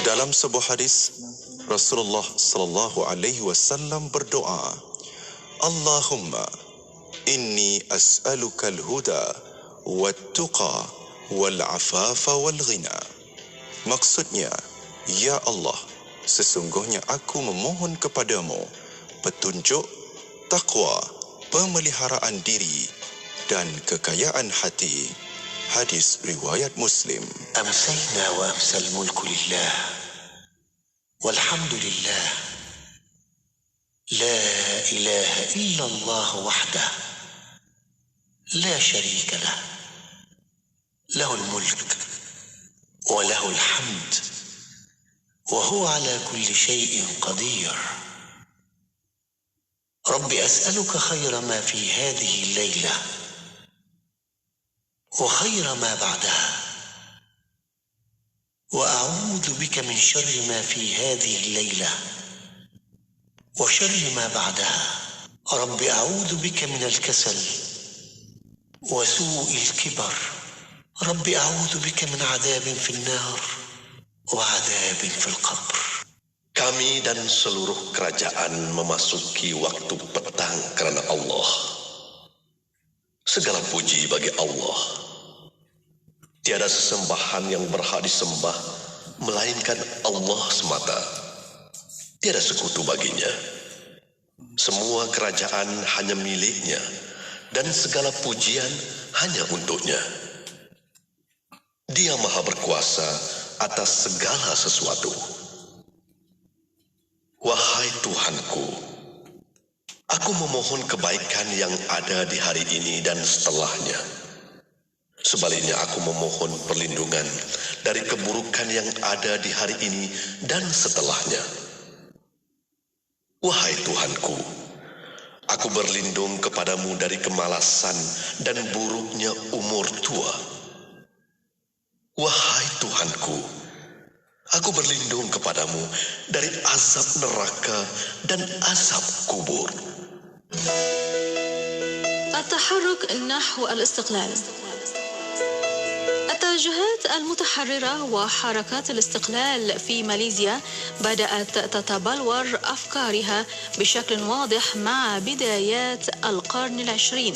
Dalam sebuah hadis, Rasulullah sallallahu alaihi wasallam berdoa, Allahumma inni as'aluka al-huda wat-tuqa wal-afafa wal-ghina. Maksudnya, ya Allah, sesungguhnya aku memohon kepadamu petunjuk, takwa, pemeliharaan diri dan kekayaan hati. Hadis riwayat Muslim. أمسينا وأمسى الملك لله والحمد لله لا إله إلا الله وحده لا شريك له له الملك وله الحمد وهو على كل شيء قدير. رب أسألك خير ما في هذه الليلة وخير ما بعدها، وأعوذ بك من شر ما في هذه الليلة وشر ما بعدها. رب أعوذ بك من الكسل وسوء الكبر. رب أعوذ بك من عذاب في النار وعذاب في القبر. Kami dan seluruh kerajaan memasuki waktu petang karena Allah. Segala puji bagi Allah. Tiada sesembahan yang berhak disembah melainkan Allah semata. Tiada sekutu baginya. Semua kerajaan hanya miliknya dan segala pujian hanya untuknya. Dia maha berkuasa atas segala sesuatu. Wahai Tuhanku, aku memohon kebaikan yang ada di hari ini dan setelahnya. Sebaliknya aku memohon perlindungan dari keburukan yang ada di hari ini dan setelahnya. Wahai Tuhanku, aku berlindung kepadamu dari kemalasan dan buruknya umur tua. Wahai Tuhanku, aku berlindung kepadamu dari azab neraka dan azab kubur. التحرك نحو الاستقلال. التوجهات المتحررة وحركات الاستقلال في ماليزيا بدأت تتبلور أفكارها بشكل واضح مع بدايات القرن العشرين،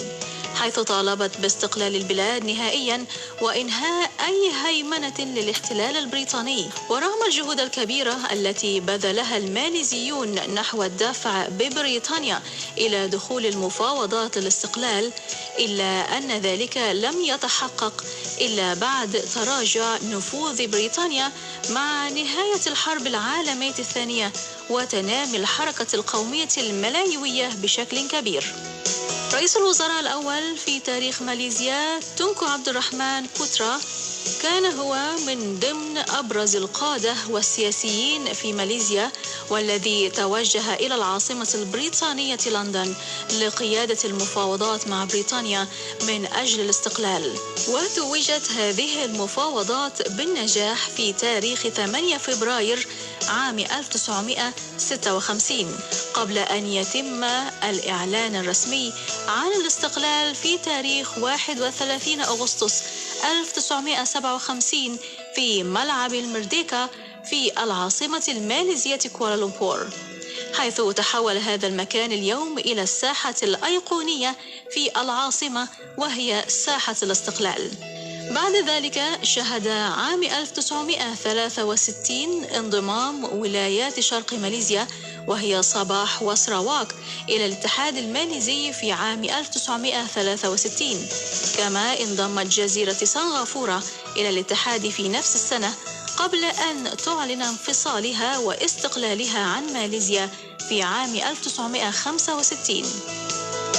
حيث طالبت باستقلال البلاد نهائيا وإنهاء أي هيمنة للاحتلال البريطاني. ورغم الجهود الكبيرة التي بذلها الماليزيون نحو الدفع ببريطانيا إلى دخول المفاوضات الاستقلال، إلا أن ذلك لم يتحقق إلا بعد تراجع نفوذ بريطانيا مع نهاية الحرب العالمية الثانية وتنامي الحركة القومية الملايوية بشكل كبير. رئيس الوزراء الأول في تاريخ ماليزيا تونكو عبد الرحمن بوترا كان هو من ضمن أبرز القادة والسياسيين في ماليزيا، والذي توجه إلى العاصمة البريطانية لندن لقيادة المفاوضات مع بريطانيا من أجل الاستقلال. وتوجت هذه المفاوضات بالنجاح في تاريخ 8 فبراير عام 1956 قبل أن يتم الإعلان الرسمي عن الاستقلال في تاريخ 31 أغسطس 1957 في ملعب المرديكا في العاصمة الماليزية كوالالمبور، حيث تحول هذا المكان اليوم إلى الساحة الأيقونية في العاصمة وهي ساحة الاستقلال. بعد ذلك شهد عام 1963 انضمام ولايات شرق ماليزيا وهي صباح وسراواك إلى الاتحاد الماليزي في عام 1963، كما انضمت جزيرة سنغافورة إلى الاتحاد في نفس السنة قبل أن تعلن انفصالها واستقلالها عن ماليزيا في عام 1965.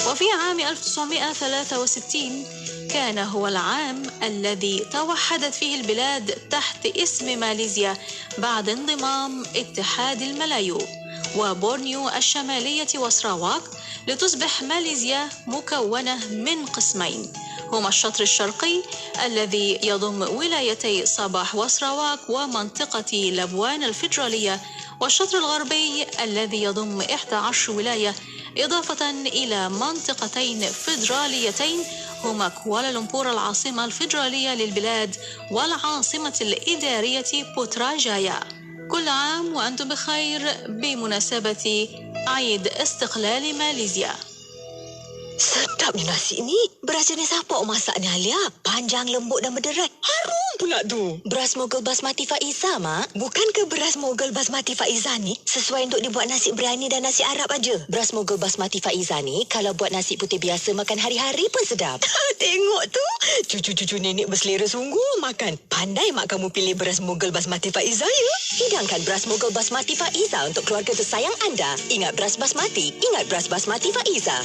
وفي عام 1963 كان هو العام الذي توحدت فيه البلاد تحت اسم ماليزيا بعد انضمام اتحاد الملايو وبورنيو الشمالية وسراواك لتصبح ماليزيا مكونة من قسمين، هما الشطر الشرقي الذي يضم ولايتي صباح وسراواك ومنطقة لبوان الفيدرالية، والشطر الغربي الذي يضم 11 ولاية إضافة إلى منطقتين فيدراليتين هما كوالالمبور العاصمة الفيدرالية للبلاد والعاصمة الإدارية بوتراجايا. كل عام وأنتم بخير بمناسبة عيد استقلال ماليزيا. Sedapnya nasi ni. Beras jenis apa awak masak ni, Alia? Panjang, lembut dan berderai. Harum pula tu. Beras Mogul Basmati Faiza, Mak. Bukankah beras Mogul Basmati Faiza ni sesuai untuk dibuat nasi biryani dan nasi Arab aja? Beras Mogul Basmati Faiza ni kalau buat nasi putih biasa makan hari-hari pun sedap. Tengok tu. Cucu-cucu nenek berselera sungguh makan. Pandai Mak kamu pilih beras Mogul Basmati Faiza, ya? Hidangkan beras Mogul Basmati Faiza untuk keluarga tersayang anda. Ingat beras basmati. Ingat beras basmati Faiza.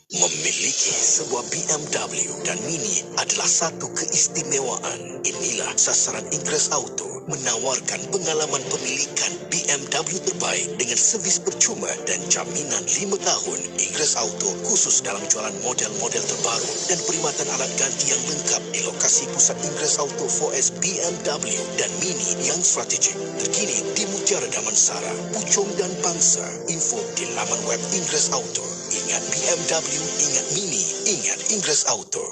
Memiliki sebuah BMW dan Mini adalah satu keistimewaan. Inilah sasaran Inggeris Auto menawarkan pengalaman pemilikan BMW terbaik dengan servis percuma dan jaminan 5 tahun. Inggeris Auto khusus dalam jualan model-model terbaru dan perkhidmatan alat ganti yang lengkap di lokasi pusat Inggeris Auto 4S BMW dan Mini yang strategik. Terkini di Mutiara Damansara, Puchong dan Bangsa. Info di laman web Inggeris Auto. Ingat BMW, ingat Mini, ingat Inggeris Auto.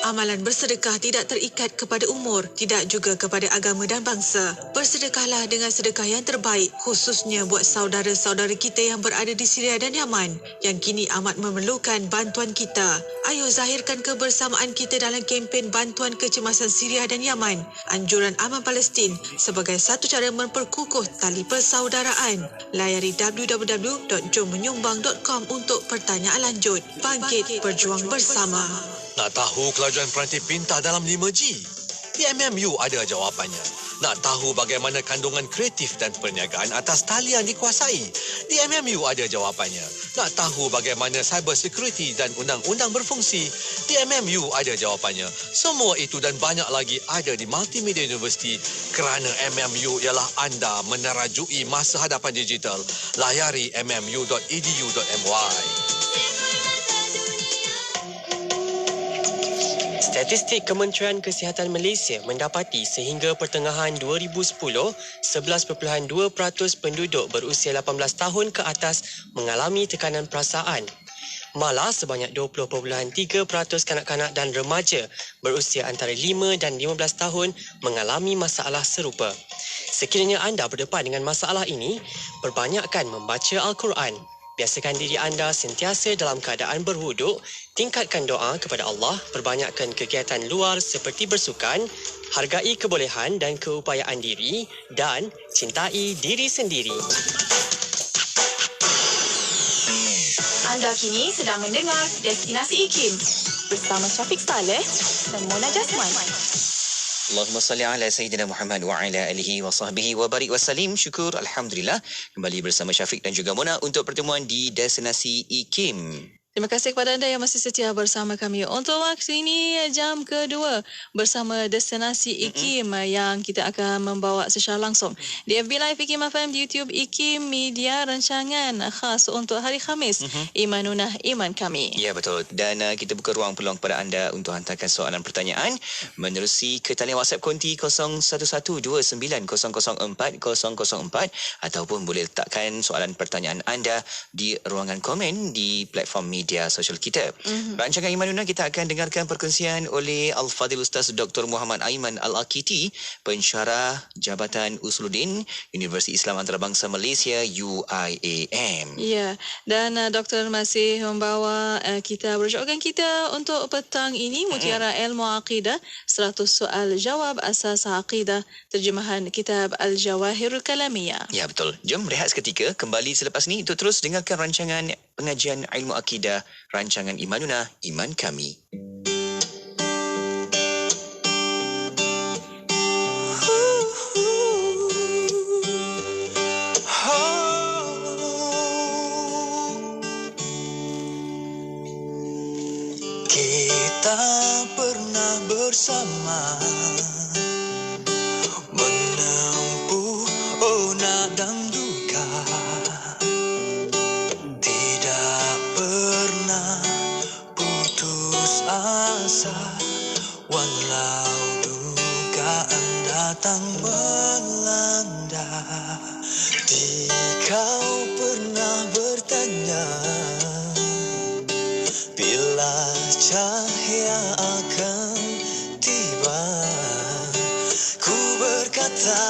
Amalan bersedekah tidak terikat kepada umur, tidak juga kepada agama dan bangsa. Bersedekahlah dengan sedekah yang terbaik, khususnya buat saudara-saudara kita yang berada di Syria dan Yaman, yang kini amat memerlukan bantuan kita. Ayo zahirkan kebersamaan kita dalam kempen bantuan kecemasan Syria dan Yaman. Anjuran Aman Palestin sebagai satu cara memperkukuh tali persaudaraan. Layari www.jommenyumbang.com untuk pertanyaan lanjut. Bangkit berjuang bersama. Nak tahu kelajuan peranti pintar dalam 5G? Di MMU ada jawapannya. Nak tahu bagaimana kandungan kreatif dan perniagaan atas talian dikuasai? Di MMU ada jawapannya. Nak tahu bagaimana cyber security dan undang-undang berfungsi? Di MMU ada jawapannya. Semua itu dan banyak lagi ada di Multimedia University kerana MMU ialah anda menerajui masa hadapan digital. Layari mmu.edu.my. Statistik Kementerian Kesihatan Malaysia mendapati sehingga pertengahan 2010, 11.2% penduduk berusia 18 tahun ke atas mengalami tekanan perasaan. Malah sebanyak 20.3% kanak-kanak dan remaja berusia antara 5 dan 15 tahun mengalami masalah serupa. Sekiranya anda berdepan dengan masalah ini, perbanyakkan membaca Al-Quran. Biasakan diri anda sentiasa dalam keadaan berwuduk, tingkatkan doa kepada Allah, perbanyakkan kegiatan luar seperti bersukan, hargai kebolehan dan keupayaan diri dan cintai diri sendiri. Anda kini sedang mendengar Destinasi IKIM bersama Syafiq Saleh dan Mona Jasman. Allahumma salli ala Sayyidina Muhammad wa ala alihi wa sahbihi wa barik wa salim. Syukur, Alhamdulillah. Kembali bersama Syafiq dan juga Mona untuk pertemuan di Destinasi IKIM. Terima kasih kepada anda yang masih setia bersama kami. Untuk waktu ini, jam kedua bersama Destinasi IKIM yang kita akan membawa secara langsung di FB Live IKIM FM, di YouTube IKIM Media, rancangan khas untuk hari Khamis. Imanunah Iman Kami. Ya, betul. Dan kita buka ruang peluang kepada anda untuk hantarkan soalan pertanyaan menerusi ke talian WhatsApp konti 0112900404 ataupun boleh letakkan soalan pertanyaan anda di ruangan komen di platform media sosial kita. Rancangan Imanuna kita akan dengarkan perkongsian oleh Al-Fadhil Ustaz Dr. Muhammad Aiman Al-Akiti, pensyarah Jabatan Usuluddin Universiti Islam Antarabangsa Malaysia UIAM. Ya, dan doktor masih membawa kita rujukan kita untuk petang ini, Mutiara Ilmu Aqidah, 100 soal jawab asas aqidah, terjemahan kitab Al-Jawahirul Kalamiyah. Ya, betul. Jom rehat seketika, kembali selepas ni untuk terus dengarkan rancangan pengajian ilmu akidah, rancangan Imanuna, Iman Kami. Kita pernah bersama menempuh ona dan duka, tidak pernah putus asa walau dugaan datang melanda. Kau pernah bertanya bila cahaya akan tiba, ku berkata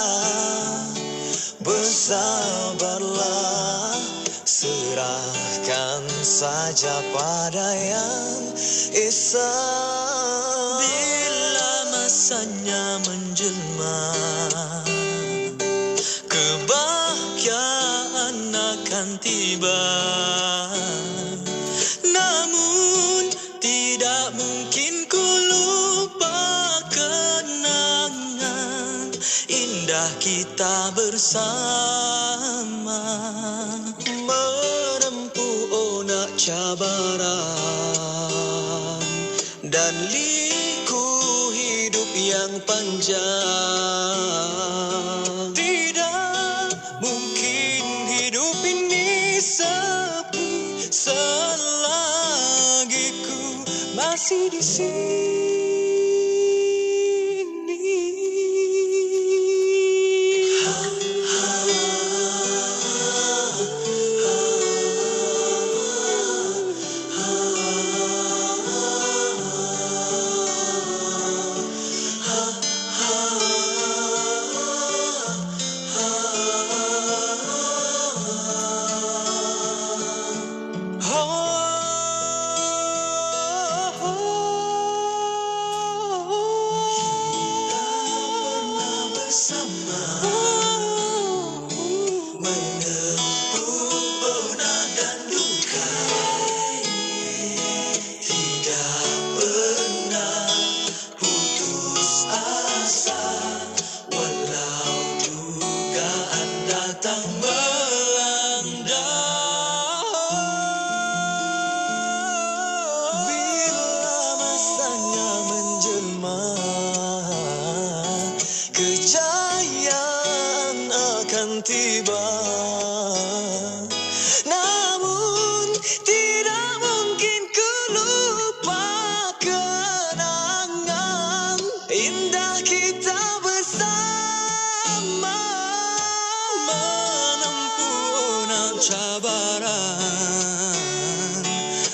bersabarlah, serahkan saja pada Yang Esa. Bila masanya menjelma, kebahagiaan akan tiba. Namun tidak mungkin ku lupa kenangan indah kita bersama, menempuh onak cabaran dan liku hidup yang panjang. Tidak mungkin hidup ini sepi selagi ku masih di sini.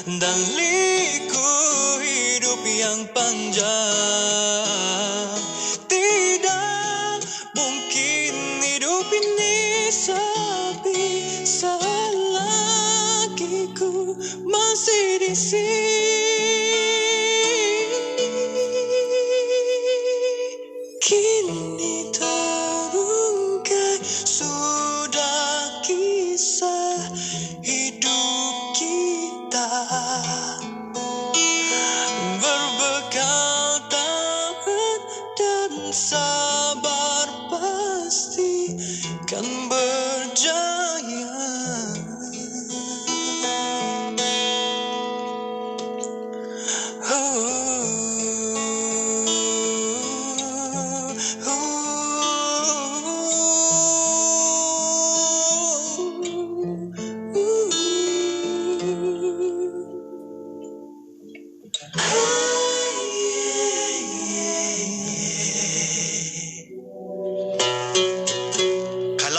Dan liku hidup yang panjang. Tidak mungkin hidup ini sepi selagi ku masih di sini. Kini terungkai sudah kisah hidup kita, berbekal tahan dan sabar pasti kan berjaya.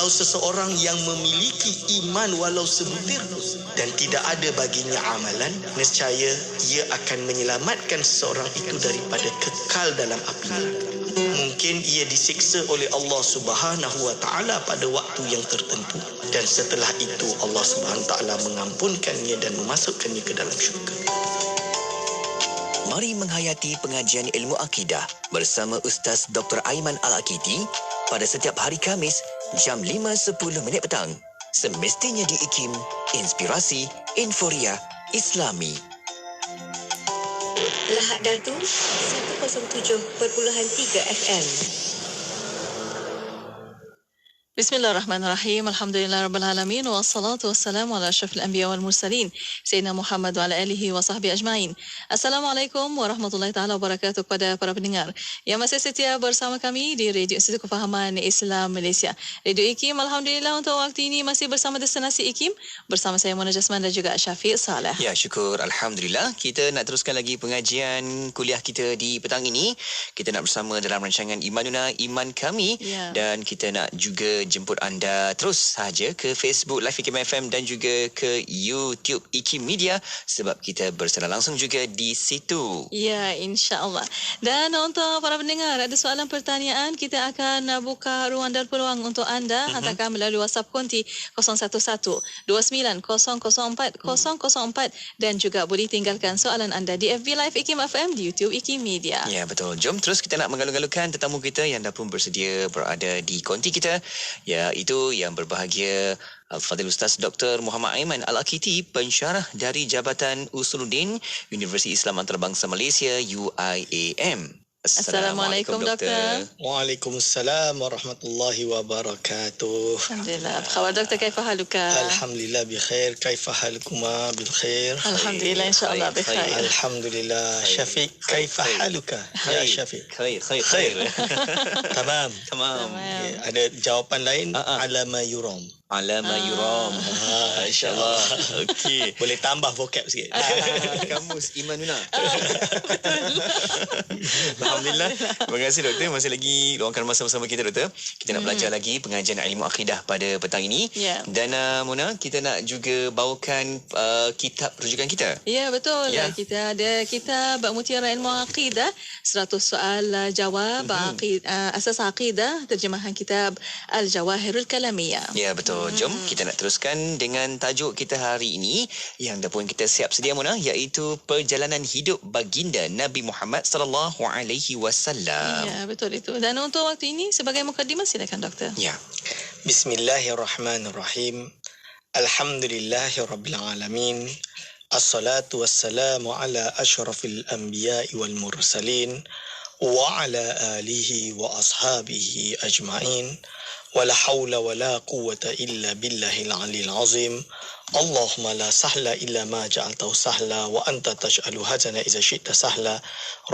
Seseorang yang memiliki iman walau sebutir dan tidak ada baginya amalan, nescaya ia akan menyelamatkan seseorang itu daripada kekal dalam api neraka. Mungkin ia disiksa oleh Allah Subhanahu wa taala pada waktu yang tertentu, dan setelah itu Allah Subhanahu wa taala mengampunkannya dan memasukkannya ke dalam syurga. Mari menghayati pengajian ilmu akidah bersama Ustaz Dr. Aiman Al-Akiti pada setiap hari Khamis jam 5.10 petang. Semestinya di IKIM, Inspirasi Inforia Islami. Lahad Datu 107.3 FM. Bismillahirrahmanirrahim. Alhamdulillahirrabbilalamin. Wassalatu wassalamu ala asyrafil anbiya wal mursalin. Sayyidina Muhammad wa ala alihi wa sahbihi ajma'in. Assalamualaikum warahmatullahi ta'ala wabarakatuh kepada para pendengar yang masih setia bersama kami di Radio Institut Kefahaman Islam Malaysia. Radio IKIM, Alhamdulillah untuk waktu ini masih bersama Destinasi IKIM. Bersama saya Mona Jasman dan juga Syafiq Saleh. Ya, syukur. Alhamdulillah. Kita nak teruskan lagi pengajian kuliah kita di petang ini. Kita nak bersama dalam rancangan Imanuna Iman Kami. Dan kita nak juga jemput anda terus sahaja ke Facebook Live IKIM FM dan juga ke YouTube IKIM Media sebab kita bersama langsung juga di situ. Ya, insya-Allah. Dan untuk para pendengar, ada soalan pertanyaan, kita akan buka ruang dan peluang untuk anda. Hantarkan melalui WhatsApp konti 0112900404 dan juga boleh tinggalkan soalan anda di FB Live IKIM FM, di YouTube IKIM Media. Ya, betul. Jom terus kita nak menggalu-galukan tetamu kita yang dah pun bersedia berada di konti kita, iaitu yang berbahagia Al-Fadhil Ustaz Dr. Muhammad Aiman Al-Akiti, pensyarah dari Jabatan Usuluddin Universiti Islam Antarabangsa Malaysia UIAM. Assalamualaikum doktor. Waalaikumsalam warahmatullahi wabarakatuh. Alhamdulillah. Khabar doktor, kaifa haluka? Alhamdulillah bikhair. Kaifa halukuma bil khair? Alhamdulillah, insyaallah bikhair. Alhamdulillah. Syafiq, kaifa haluka? Ya Syafiq. Khair. Tamam. Ada jawapan lain? Ha. Alama yuram. Alama yuram. InsyaAllah. Okey. Boleh tambah vocab sikit. Kamus Imanuna. Alhamdulillah. Terima kasih doktor. Masih lagi luangkan masa bersama kita doktor. Kita nak belajar lagi pengajian ilmu akidah pada petang ini. Dan Mona, kita nak juga bawakan kitab rujukan kita. Ya, betul. Kita ada kitab Mutiara Ilmu Akidah, 100 soal jawab asas akidah, terjemahan kitab Al-Jawahirul Kalamiyah. Ya, betul. Jom kita nak teruskan dengan tajuk kita hari ini yang dah pun kita siap sedia Mona, iaitu perjalanan hidup baginda Nabi Muhammad sallallahu alaihi wasallam. Ya, betul itu. Dan untuk waktu ini sebagai mukadimah, silakan doktor. Ya. Bismillahirrahmanirrahim. Alhamdulillahirabbil alamin. Assalatu wassalamu ala asyrafil anbiya'i wal mursalin wa ala alihi wa ashabihi ajma'in. ولا حول ولا قوة إلا بالله العلي العظيم اللهم لا سهل إلا ما جعلته سهلا وأنت تجعل الحزن إذا شئت سهلا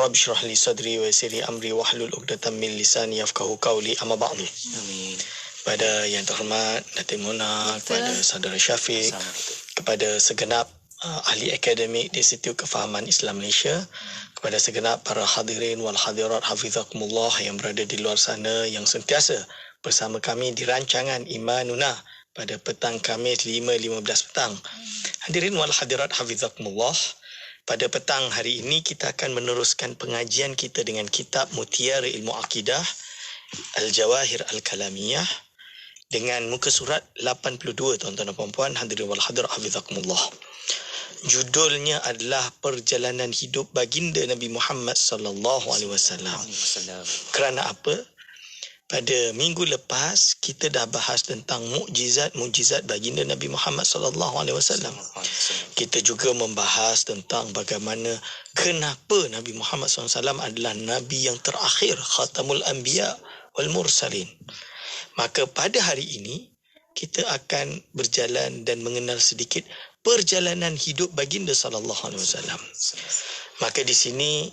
رب اشرح لي صدري ويسر لي أمري واحلل عقدة من لساني يفقهوا قولي أما بعد. Amin. Kepada yang terhormat Datin Mona, kepada saudara Syafiq, kepada segenap ahli akademik di Institut Kefahaman Islam Malaysia, kepada segenap para hadirin wal hadirat hafizakumullah yang berada di luar sana yang sentiasa bersama kami di rancangan Imanuna pada petang Khamis 5.15 petang. Hadirin wal hadirat hafizakumullah, pada petang hari ini kita akan meneruskan pengajian kita dengan kitab Mutiara Ilmu Akidah Al-Jawahir Al-Kalamiyah dengan muka surat 82, tuan-tuan dan puan-puan, hadirin wal hadirat hafizakumullah. Judulnya adalah Perjalanan Hidup Baginda Nabi Muhammad sallallahu alaihi wasallam. Kerana apa? Pada minggu lepas kita dah bahas tentang mukjizat baginda Nabi Muhammad sallallahu alaihi wasallam. Kita juga membahas tentang bagaimana kenapa Nabi Muhammad SAW adalah nabi yang terakhir, khatamul anbiya wal mursalin. Maka pada hari ini kita akan berjalan dan mengenal sedikit perjalanan hidup baginda sallallahu alaihi wasallam. Maka di sini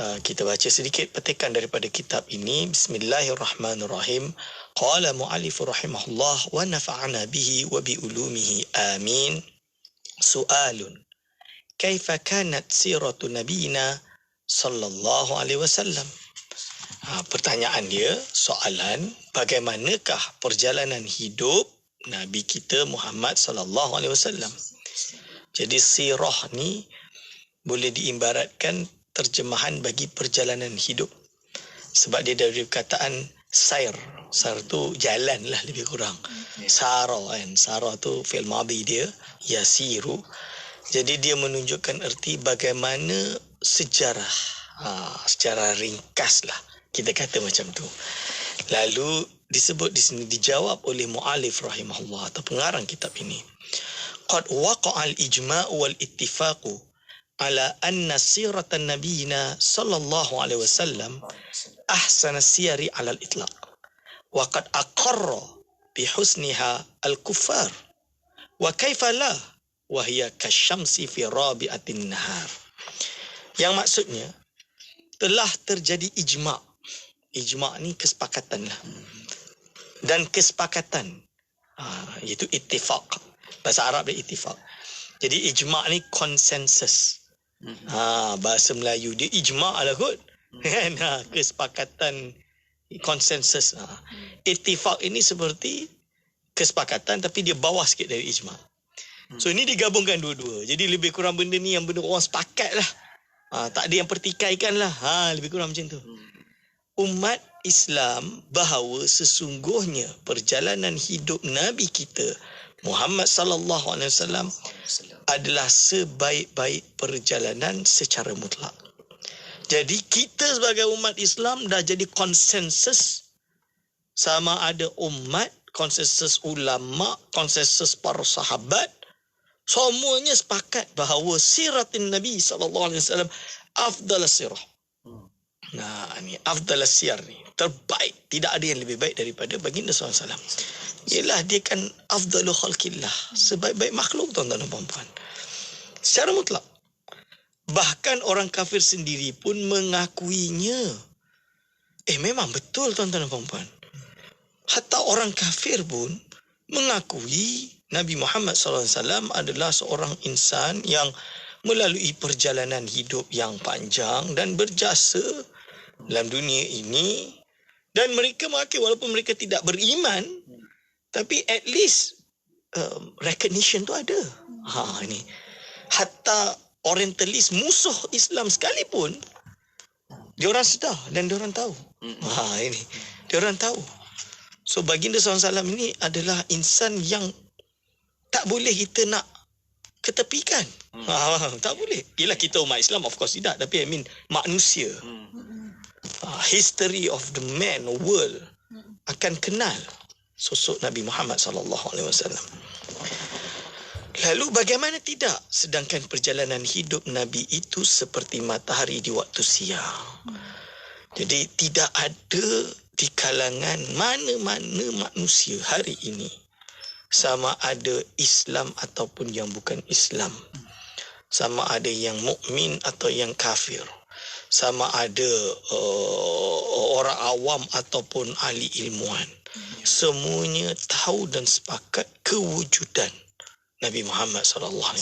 kita baca sedikit petikan daripada kitab ini. Bismillahirrahmanirrahim. Qala mu'allif rahimahullah wa nafa'ana bihi wa bi ulumihi amin. Su'alun. Kaifa kanat siratu nabiyina sallallahu alaihi wasallam? Pertanyaan dia, soalan, bagaimanakah perjalanan hidup Nabi kita Muhammad sallallahu alaihi wasallam? Jadi sirah ni boleh diibaratkan terjemahan bagi perjalanan hidup. Sebab dia dari perkataan sair. Sair tu jalan lah lebih kurang. Sara kan. Sara tu fi'il madhi dia. Yasiru. Jadi dia menunjukkan erti bagaimana sejarah. Secara ringkas lah. Kita kata macam tu. Lalu disebut di sini, dijawab oleh mu'alif rahimahullah atau pengarang kitab ini. Qad waqa'al ijma'u wal ittifaqu ala anna siratan nabiyina sallallahu alaihi wasallam ahsana siyari ala al-itlaq wa qad aqarra bi husniha al-kuffar wa kaifa la wa hiya kasyamsi fi rabi'atin nahar. Yang maksudnya telah terjadi ijma'. Ijma' ni kesepakatan lah. Dan kesepakatan iaitu ittifaq. Bahasa Arab dia ittifaq. Jadi ijma' ni konsensus. Bahasa Melayu dia ijma' lah kot. Kesepakatan konsensus. Ittifaq ini seperti kesepakatan tapi dia bawah sikit dari ijma'. So ini digabungkan dua-dua. Jadi lebih kurang benda ni yang benda orang sepakat lah. Tak ada yang pertikaikan lah. Lebih kurang macam tu. Umat Islam bahawa sesungguhnya perjalanan hidup Nabi kita Muhammad sallallahu alaihi wasallam adalah sebaik-baik perjalanan secara mutlak. Jadi kita sebagai umat Islam dah jadi konsensus, sama ada umat, konsensus ulama, konsensus para sahabat, semuanya sepakat bahawa siratin Nabi SAW afdal sirah. Nah, ni afdal siyar ni, terbaik. Tidak ada yang lebih baik daripada baginda SAW. Ialah dia kan afdalu khalqillah, sebaik-baik makhluk, tuan-tuan dan puan-puan. Secara mutlak. Bahkan orang kafir sendiri pun mengakuinya. Memang betul, tuan-tuan dan puan-puan. Hatta orang kafir pun mengakui Nabi Muhammad SAW adalah seorang insan yang melalui perjalanan hidup yang panjang dan berjasa dalam dunia ini. Dan mereka mengakui walaupun mereka tidak beriman, tapi at least recognition tu ada. Ini. Hatta orientalis musuh Islam sekalipun, diorang sedar dan diorang tahu. Ini. Diorang tahu. So baginda SAW ini adalah insan yang tak boleh kita nak ketepikan. Tak boleh. Yelah kita umat Islam of course tidak, tapi I mean manusia. History of the man, world akan kenal sosok Nabi Muhammad SAW. Lalu bagaimana tidak, sedangkan perjalanan hidup Nabi itu seperti matahari di waktu siang. Jadi tidak ada di kalangan mana-mana manusia hari ini, sama ada Islam ataupun yang bukan Islam, sama ada yang mukmin atau yang kafir, sama ada orang awam ataupun ahli ilmuwan, semuanya tahu dan sepakat kewujudan Nabi Muhammad SAW.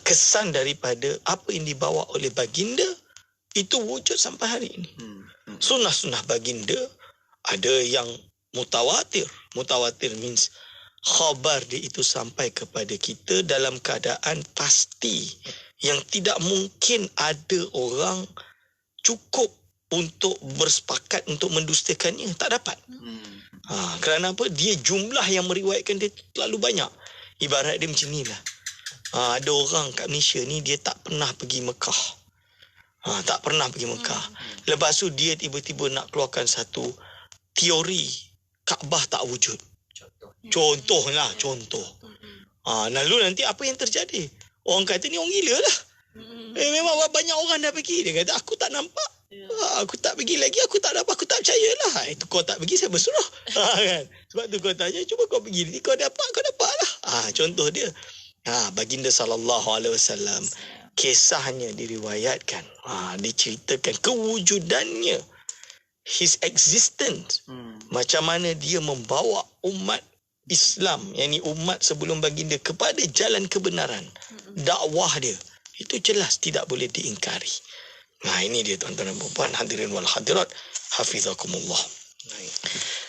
Kesan daripada apa yang dibawa oleh baginda itu wujud sampai hari ini. Sunnah-sunnah baginda ada yang mutawatir. Mutawatir means khabar dia itu sampai kepada kita dalam keadaan pasti, yang tidak mungkin ada orang cukup untuk bersepakat untuk mendustakannya. Tak dapat. Kerana apa? Dia jumlah yang meriwayatkan dia terlalu banyak. Ibarat dia macam ni lah. Ada orang kat Malaysia ni dia tak pernah pergi Mekah. Tak pernah pergi Mekah. Lepas tu dia tiba-tiba nak keluarkan satu teori Kaabah tak wujud. Contoh. Lalu nanti apa yang terjadi? Orang kata ni orang gila lah. Memang banyak orang dah pergi. Dia kata aku tak nampak. Aku tak pergi lagi, aku tak dapat, aku tak percaya lah. Itu kau tak pergi, saya bersuruh. Kan? Sebab tu kau tanya, cuba kau pergi. Nanti kau dapat lah. Contoh dia. Baginda SAW, kisahnya diriwayatkan. Diceritakan kewujudannya. His existence. Macam mana dia membawa umat Islam, yakni umat sebelum baginda, kepada jalan kebenaran. Dakwah dia. Itu jelas tidak boleh diingkari. Ini dia tuan-tuan dan puan-puan, hadirin wal hadirat, hafizakumullah.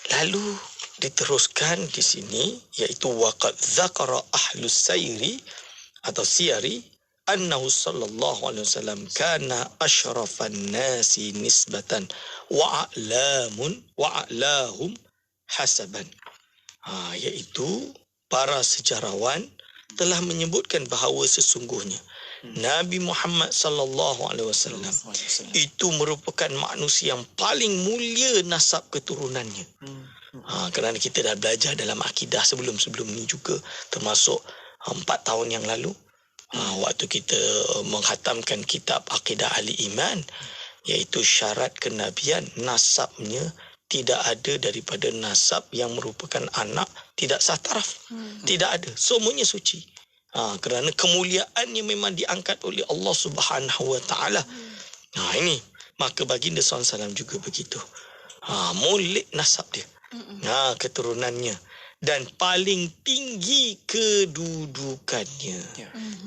Lalu diteruskan di sini, iaitu waqad dzakara ahlus sayri atau siyari annahu sallallahu alaihi wasallam kana asyrafan nasi nisbatan wa a'lahum hasaban. Iaitu para sejarawan telah menyebutkan bahawa sesungguhnya Nabi Muhammad sallallahu alaihi wasallam itu merupakan manusia yang paling mulia nasab keturunannya. Kerana kita dah belajar dalam akidah sebelum-sebelum ni juga, termasuk 4 tahun yang lalu, waktu kita menghatamkan kitab Akidah Ahli Iman, iaitu syarat kenabian, nasabnya tidak ada daripada nasab yang merupakan anak tidak sah taraf. Tidak ada. Semuanya suci. Kerana kemuliaannya memang diangkat oleh Allah Subhanahu Wa Taala. Ini maka baginda SAW juga begitu. Mulia nasab dia. Keturunannya, dan paling tinggi kedudukannya.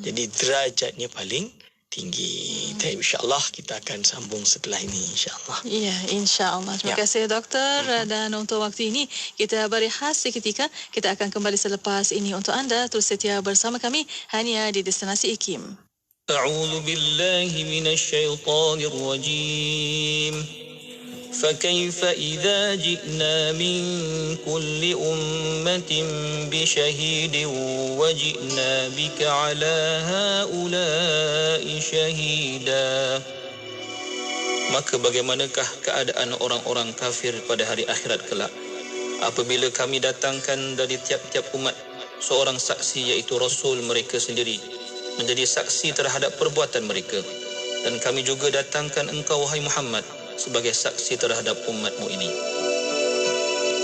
Jadi derajatnya paling tinggi. Tapi insya-Allah kita akan sambung setelah ini insya-Allah. Ya, insya-Allah. Terima kasih doktor. Dan untuk waktu ini kita berehat seketika. Kita akan kembali selepas ini untuk anda. Terus setia bersama kami hanya di Destinasi IKIM. A'udzu billahi minasy syaithanir rajim. فكيف إذا جئنا من كل أمة بشهيد وجئنا بك على هؤلاء شهيدا. Maka bagaimanakah keadaan orang-orang kafir pada hari akhirat kelak apabila kami datangkan dari tiap-tiap umat seorang saksi, iaitu Rasul mereka sendiri, menjadi saksi terhadap perbuatan mereka, dan kami juga datangkan engkau wahai Muhammad sebagai saksi terhadap umatmu ini.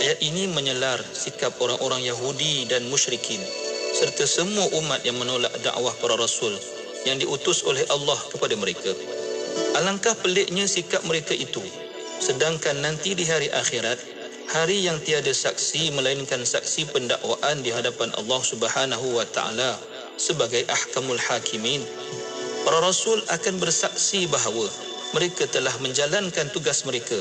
Ayat ini menyelar sikap orang-orang Yahudi dan musyrikin serta semua umat yang menolak dakwah para rasul yang diutus oleh Allah kepada mereka. Alangkah peliknya sikap mereka itu, sedangkan nanti di hari akhirat, hari yang tiada saksi melainkan saksi pendakwaan di hadapan Allah Subhanahu wa taala sebagai ahkamul hakimin, para rasul akan bersaksi bahawa mereka telah menjalankan tugas mereka,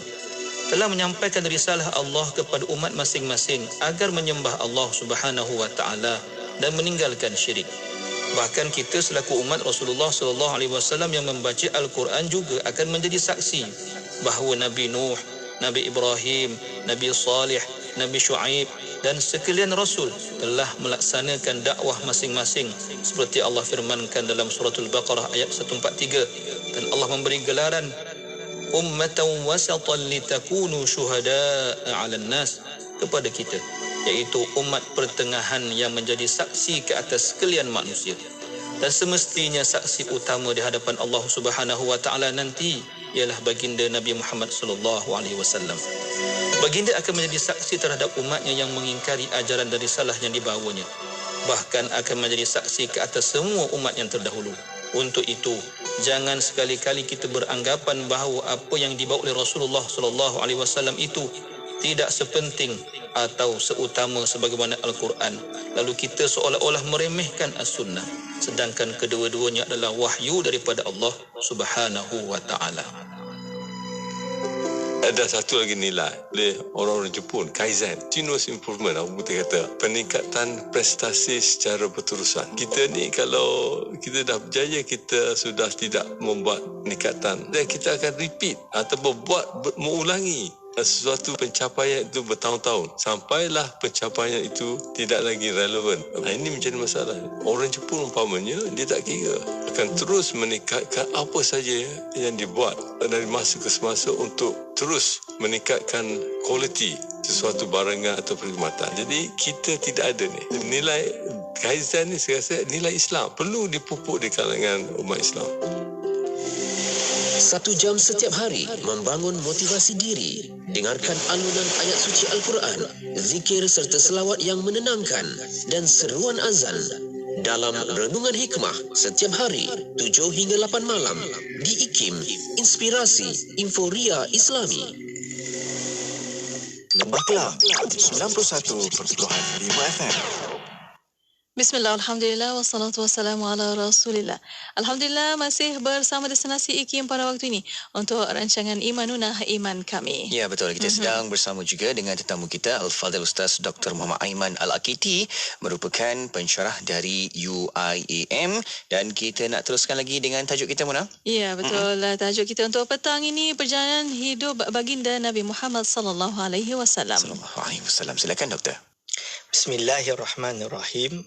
telah menyampaikan risalah Allah kepada umat masing-masing agar menyembah Allah Subhanahu wa taala dan meninggalkan syirik. Bahkan kita selaku umat Rasulullah sallallahu alaihi wasallam yang membaca Al-Quran juga akan menjadi saksi bahawa Nabi Nuh, Nabi Ibrahim, Nabi Salih, Nabi Shu'aib dan sekalian Rasul telah melaksanakan dakwah masing-masing seperti Allah firmankan dalam suratul Baqarah ayat 143, dan Allah memberi gelaran ummatan wasatan litakunu syuhada'a 'alan nas kepada kita, iaitu umat pertengahan yang menjadi saksi ke atas sekalian manusia. Dan semestinya saksi utama di hadapan Allah Subhanahu wa taala nanti ialah baginda Nabi Muhammad sallallahu alaihi wasallam. Baginda akan menjadi saksi terhadap umatnya yang mengingkari ajaran dan risalah yang dibawanya, bahkan akan menjadi saksi ke atas semua umat yang terdahulu. Untuk itu, jangan sekali-kali kita beranggapan bahawa apa yang dibawa oleh Rasulullah sallallahu alaihi wasallam itu tidak sepenting atau seutama sebagaimana Al-Quran, lalu kita seolah-olah meremehkan As-Sunnah, sedangkan kedua-duanya adalah wahyu daripada Allah Subhanahu wa taala. Ada satu lagi nilai oleh orang-orang Jepun, Kaizen, continuous improvement. Aku boleh kata peningkatan prestasi secara berterusan. Kita ni kalau kita dah berjaya, kita sudah tidak membuat peningkatan, dan kita akan repeat atau mengulangi sesuatu pencapaian itu bertahun-tahun sampailah pencapaian itu tidak lagi relevan. Ini menjadi masalah. Orang Jepun umpamanya dia tak kira, akan terus meningkatkan apa saja yang dibuat dari masa ke semasa untuk terus meningkatkan kualiti sesuatu barangan atau perkhidmatan. Jadi kita tidak ada ni nilai Kaizen ni. Saya rasa nilai Islam perlu dipupuk di kalangan umat Islam. 1 jam setiap hari membangun motivasi diri. Dengarkan alunan ayat suci Al-Quran, zikir serta selawat yang menenangkan dan seruan azan dalam Renungan Hikmah setiap hari 7 hingga 8 malam di IKIM, Inspirasi Inforia Islami. Lembah Kelang 91.5 FM. Bismillah, alhamdulillah, wassalatu wassalamu ala rasulillah. Alhamdulillah, masih bersama Destinasi IKIM pada waktu ini untuk rancangan Imanuna Iman Kami. Ya, betul. Kita sedang bersama juga dengan tetamu kita, Al-Fadhil Ustaz Dr. Muhammad Aiman Al-Akiti, merupakan pensyarah dari UIAM, dan kita nak teruskan lagi dengan tajuk kita, Muna. Ya, betul. Tajuk kita untuk petang ini, perjalanan hidup baginda Nabi Muhammad sallallahu alaihi wasallam. Silakan, Doktor. Bismillahirrahmanirrahim.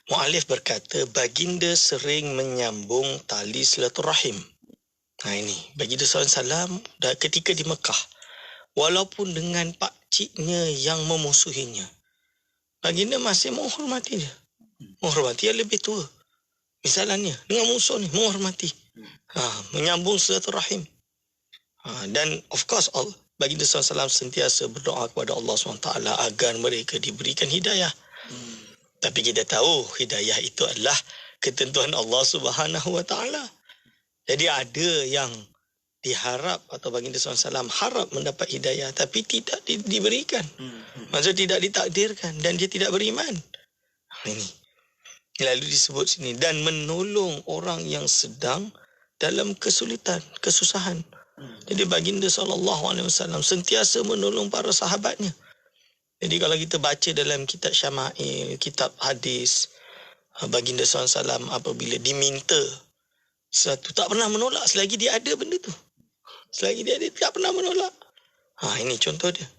Mu'alif berkata, baginda sering menyambung tali silaturahim. Ini, baginda SAW ketika di Mekah, walaupun dengan pakciknya yang memusuhinya, baginda masih menghormati dia. Menghormati yang lebih tua. Misalnya, dengan musuh ni, menghormati. Menyambung silaturahim. Dan of course, baginda SAW sentiasa berdoa kepada Allah SWT agar mereka diberikan hidayah. Tapi kita tahu hidayah itu adalah ketentuan Allah Subhanahu Wa Taala. Jadi ada yang diharap atau baginda SAW harap mendapat hidayah tapi tidak diberikan. Maksudnya tidak ditakdirkan dan dia tidak beriman. Ini lalu disebut sini, dan menolong orang yang sedang dalam kesulitan, kesusahan. Jadi baginda SAW sentiasa menolong para sahabatnya. Jadi kalau kita baca dalam kitab Syama'il, kitab hadis, baginda SAW apabila diminta sesuatu tak pernah menolak selagi dia ada benda tu. Selagi dia ada, tak pernah menolak. Ini contoh dia.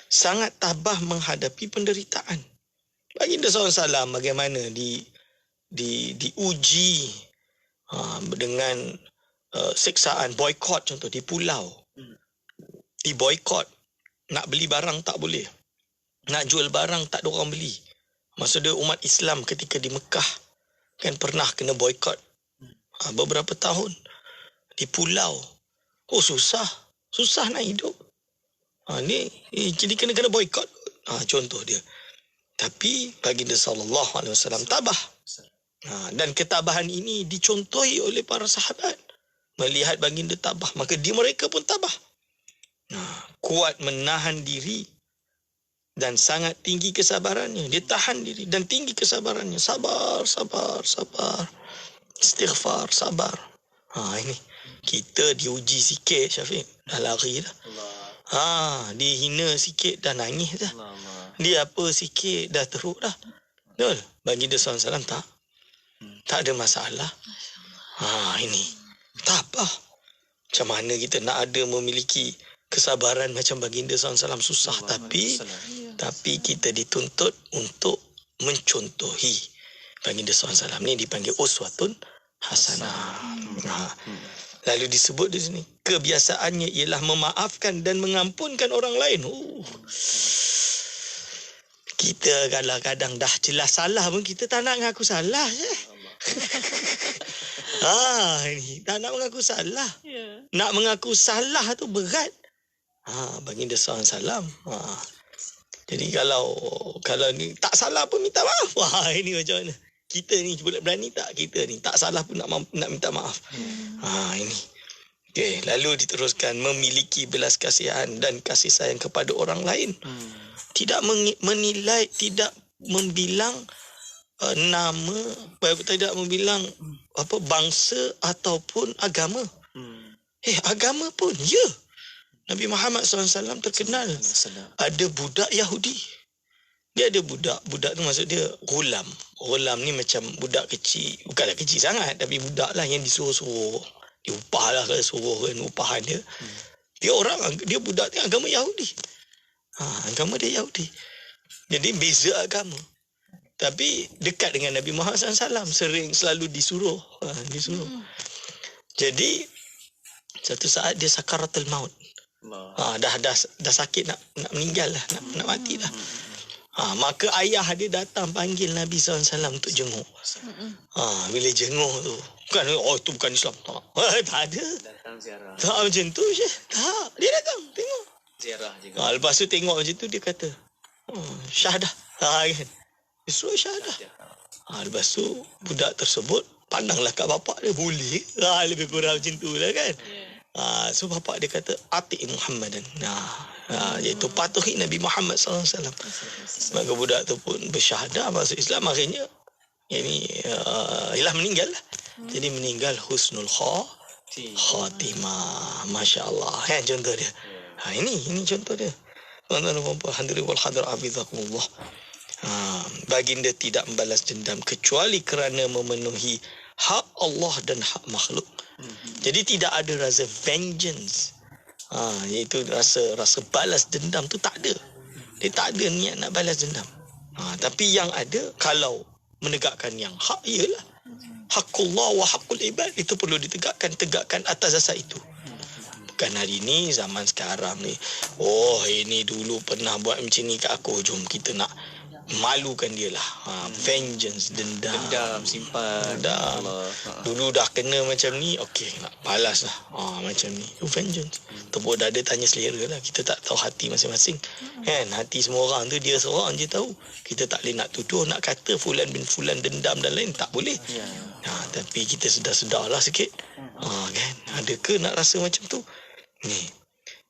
Sangat tabah menghadapi penderitaan. Baginda SAW bagaimana diuji dengan siksaan, boykot contoh di pulau. Di boykot. Nak beli barang tak boleh. Nak jual barang tak ada orang beli. Maksudnya umat Islam ketika di Mekah kan pernah kena boykot. Beberapa tahun. Di pulau. Susah. Susah nak hidup. Jadi kena boykot. Contoh dia. Tapi baginda SAW tabah. Dan ketabahan ini dicontohi oleh para sahabat. Melihat baginda tabah, maka mereka pun tabah. Kuat menahan diri dan sangat tinggi kesabarannya. Dia tahan diri dan tinggi kesabarannya. Sabar. Istighfar, sabar. Ini kita diuji sikit, Syafiq. Dah lari dah. Dihina sikit dah nangis dah. Dia apa sikit dah teruk dah. Betul? Baginda SAW tak ada masalah. Ini tabah. Macam mana kita nak ada memiliki kesabaran macam baginda SAW, susah. Tapi kita dituntut untuk mencontohi baginda SAW. Ni dipanggil uswatun hasanah. Lalu disebut di sini, kebiasaannya ialah memaafkan dan mengampunkan orang lain. Kita kadang-kadang dah jelas salah pun kita tak nak mengaku salah je. Ini tak nak mengaku salah. Nak mengaku salah tu berat. Baginda SAW. Jadi kalau ni tak salah pun minta maaf. Ini macam mana? Kita ni berani tak? Kita ni tak salah pun nak minta maaf. Ini. Okay, lalu diteruskan memiliki belas kasihan dan kasih sayang kepada orang lain. Tidak menilai, tidak membilang nama, tidak membilang bangsa ataupun agama. Agama pun, ya. Nabi Muhammad SAW terkenal ada budak Yahudi. Dia ada budak tu maksud dia ghulam. Ghulam ni macam budak kecil. Bukanlah kecil sangat, tapi budak lah yang disuruh-suruh. Diupah lah kalau suruh kan upahan dia. Dia budak ni agama Yahudi. Agama dia Yahudi. Jadi beza agama. Tapi dekat dengan Nabi Muhammad SAW. Selalu disuruh. Jadi satu saat dia sakaratul maut. Dah sakit nak meninggal lah. Nak mati dah. Maka ayah dia datang panggil Nabi SAW untuk jenguk. Bila jenguk tu, itu bukan Islam. Tak ada. Tak macam tu je. Tak. Dia datang tengok. Ziarah juga. Lepas tu tengok macam tu dia kata, syahadah. Kan? Dia suruh syahadah. Lepas tu budak tersebut pandanglah kat bapak dia, boleh. Lebih kurang macam tu lah kan. So bapak dia kata ati Muhammadan. Iaitu patuhi Nabi Muhammad SAW. Maka budak tu pun bersyahadah masuk Islam. Akhirnya ialah meninggal lah. Jadi meninggal husnul khatimah. Masya Allah. Contoh dia. Ini contoh dia. Baginda tidak membalas dendam kecuali kerana memenuhi hak Allah dan hak makhluk. Jadi tidak ada rasa vengeance. Iaitu rasa balas dendam tu tak ada. Dia tak ada niat nak balas dendam. Tapi yang ada, kalau menegakkan yang hak, ialah hakullah wa hakul ibad. Itu perlu tegakkan atas asas itu. Bukan hari ni, zaman sekarang ni. Ini dulu pernah buat macam ni kat aku. Jom kita nak malukan dia lah. Vengeance, dendam, simpan. Dulu dah kena macam ni, okey, nak balas lah. Macam ni. Itu vengeance. Tepuk dada tanya selera lah. Kita tak tahu hati masing-masing. Kan? Hati semua orang tu dia seorang je tahu. Kita tak boleh nak tuduh, nak kata fulan bin fulan dendam dan lain. Tak boleh. Tapi kita sedar-sedar lah sikit. Kan? Ada ke nak rasa macam tu? Ni.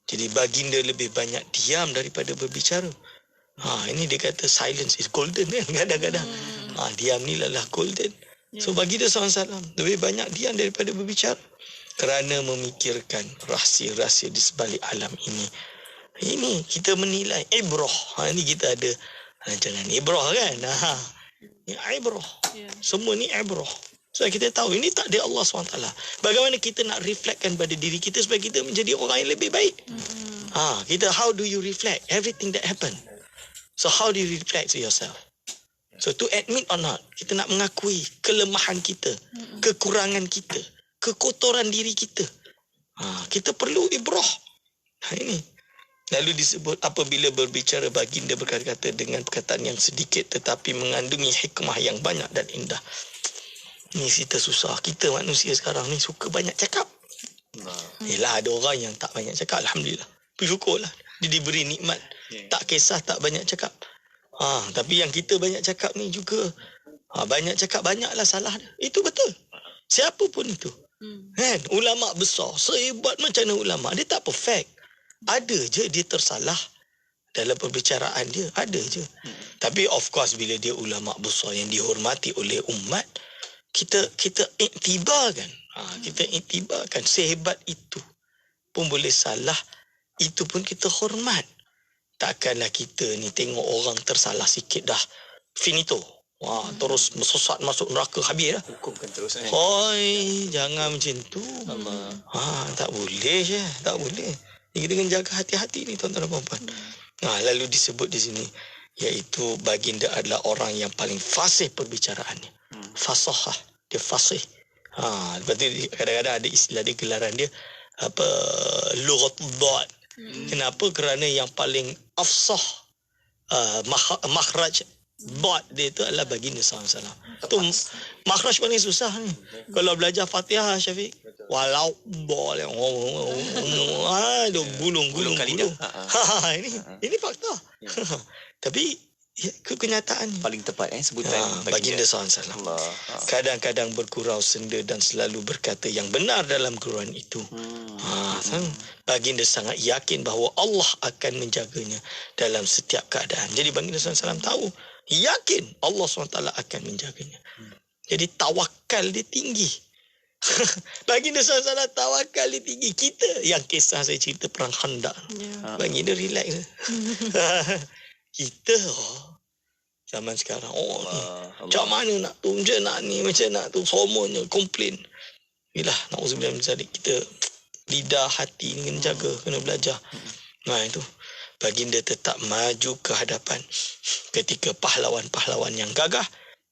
Jadi baginda lebih banyak diam daripada berbicara. Ini dia kata silence is golden kan kadang-kadang. Diam ni adalah golden. So baginda SAW lebih banyak diam daripada berbicara kerana memikirkan rahsia-rahsia di sebalik alam ini. Ini kita menilai ibrah. Ini kita ada rancangan ibrah kan. Ini ibrah. Semua ni ibrah. So kita tahu ini takdir Allah SWT. Bagaimana kita nak reflectkan pada diri kita supaya kita menjadi orang yang lebih baik. How do you reflect everything that happen? So how do you reflect to yourself? So to admit or not, kita nak mengakui kelemahan kita, kekurangan kita, kekotoran diri kita. Kita perlu ibrah. Ini. Lalu disebut apabila berbicara baginda berkata-kata dengan perkataan yang sedikit tetapi mengandungi hikmah yang banyak dan indah. Ni kita susah. Kita manusia sekarang ni suka banyak cakap. Yelah, ada orang yang tak banyak cakap. Alhamdulillah. Bersyukurlah. Dia diberi nikmat. Tak kisah tak banyak cakap. Tapi yang kita banyak cakap ni juga banyak cakap banyaklah salah dia. Itu betul. Siapa pun itu. Kan? Ulama besar. Sehebat macam mana ulama. Dia tak perfect. Ada je dia tersalah dalam perbicaraan dia. Ada je. Tapi of course bila dia ulama besar yang dihormati oleh umat, kita iktibarkan. Kita iktibarkan sehebat itu pun boleh salah. Itu pun kita hormat. Takkanlah kita ni tengok orang tersalah sikit dah finito. Terus sesat masuk neraka habis dah. Hukumkan terus. Jangan macam tu. Tak boleh je. Tak boleh. Kita dengan jaga hati-hati ni tuan-tuan dan puan-puan. Lalu disebut di sini iaitu baginda adalah orang yang paling fasih perbicaraannya. Fasahah. Dia fasih. Lepas tu kadang-kadang ada istilah dia, gelaran dia lughatul dad. Kenapa? Kerana yang paling afsah makhraj dad dia itu adalah baginda SAW. Itu makhraj paling susah ni. Kalau belajar Fatihah Syafiq, walau boleh gulung kalidah. Ini fakta. Tapi kenyataan paling tepat sebutan baginda SAW. Kadang-kadang bergurau senda dan selalu berkata yang benar dalam gurauan itu. Baginda sangat yakin bahawa Allah akan menjaganya dalam setiap keadaan. Jadi baginda SAW tahu, yakin Allah SWT akan menjaganya. Jadi tawakal dia tinggi. Baginda SAW tawakal dia tinggi. Kita yang kisah saya cerita perang Khandaq, baginda relax. Kita zaman sekarang macam mana nak tu, macam nak ni, macam nak tu, semuanya komplain. Yalah, na'udzubillah min zalik. Kita lidah hati ni kena jaga, kena belajar. Itu baginda tetap maju ke hadapan ketika pahlawan-pahlawan yang gagah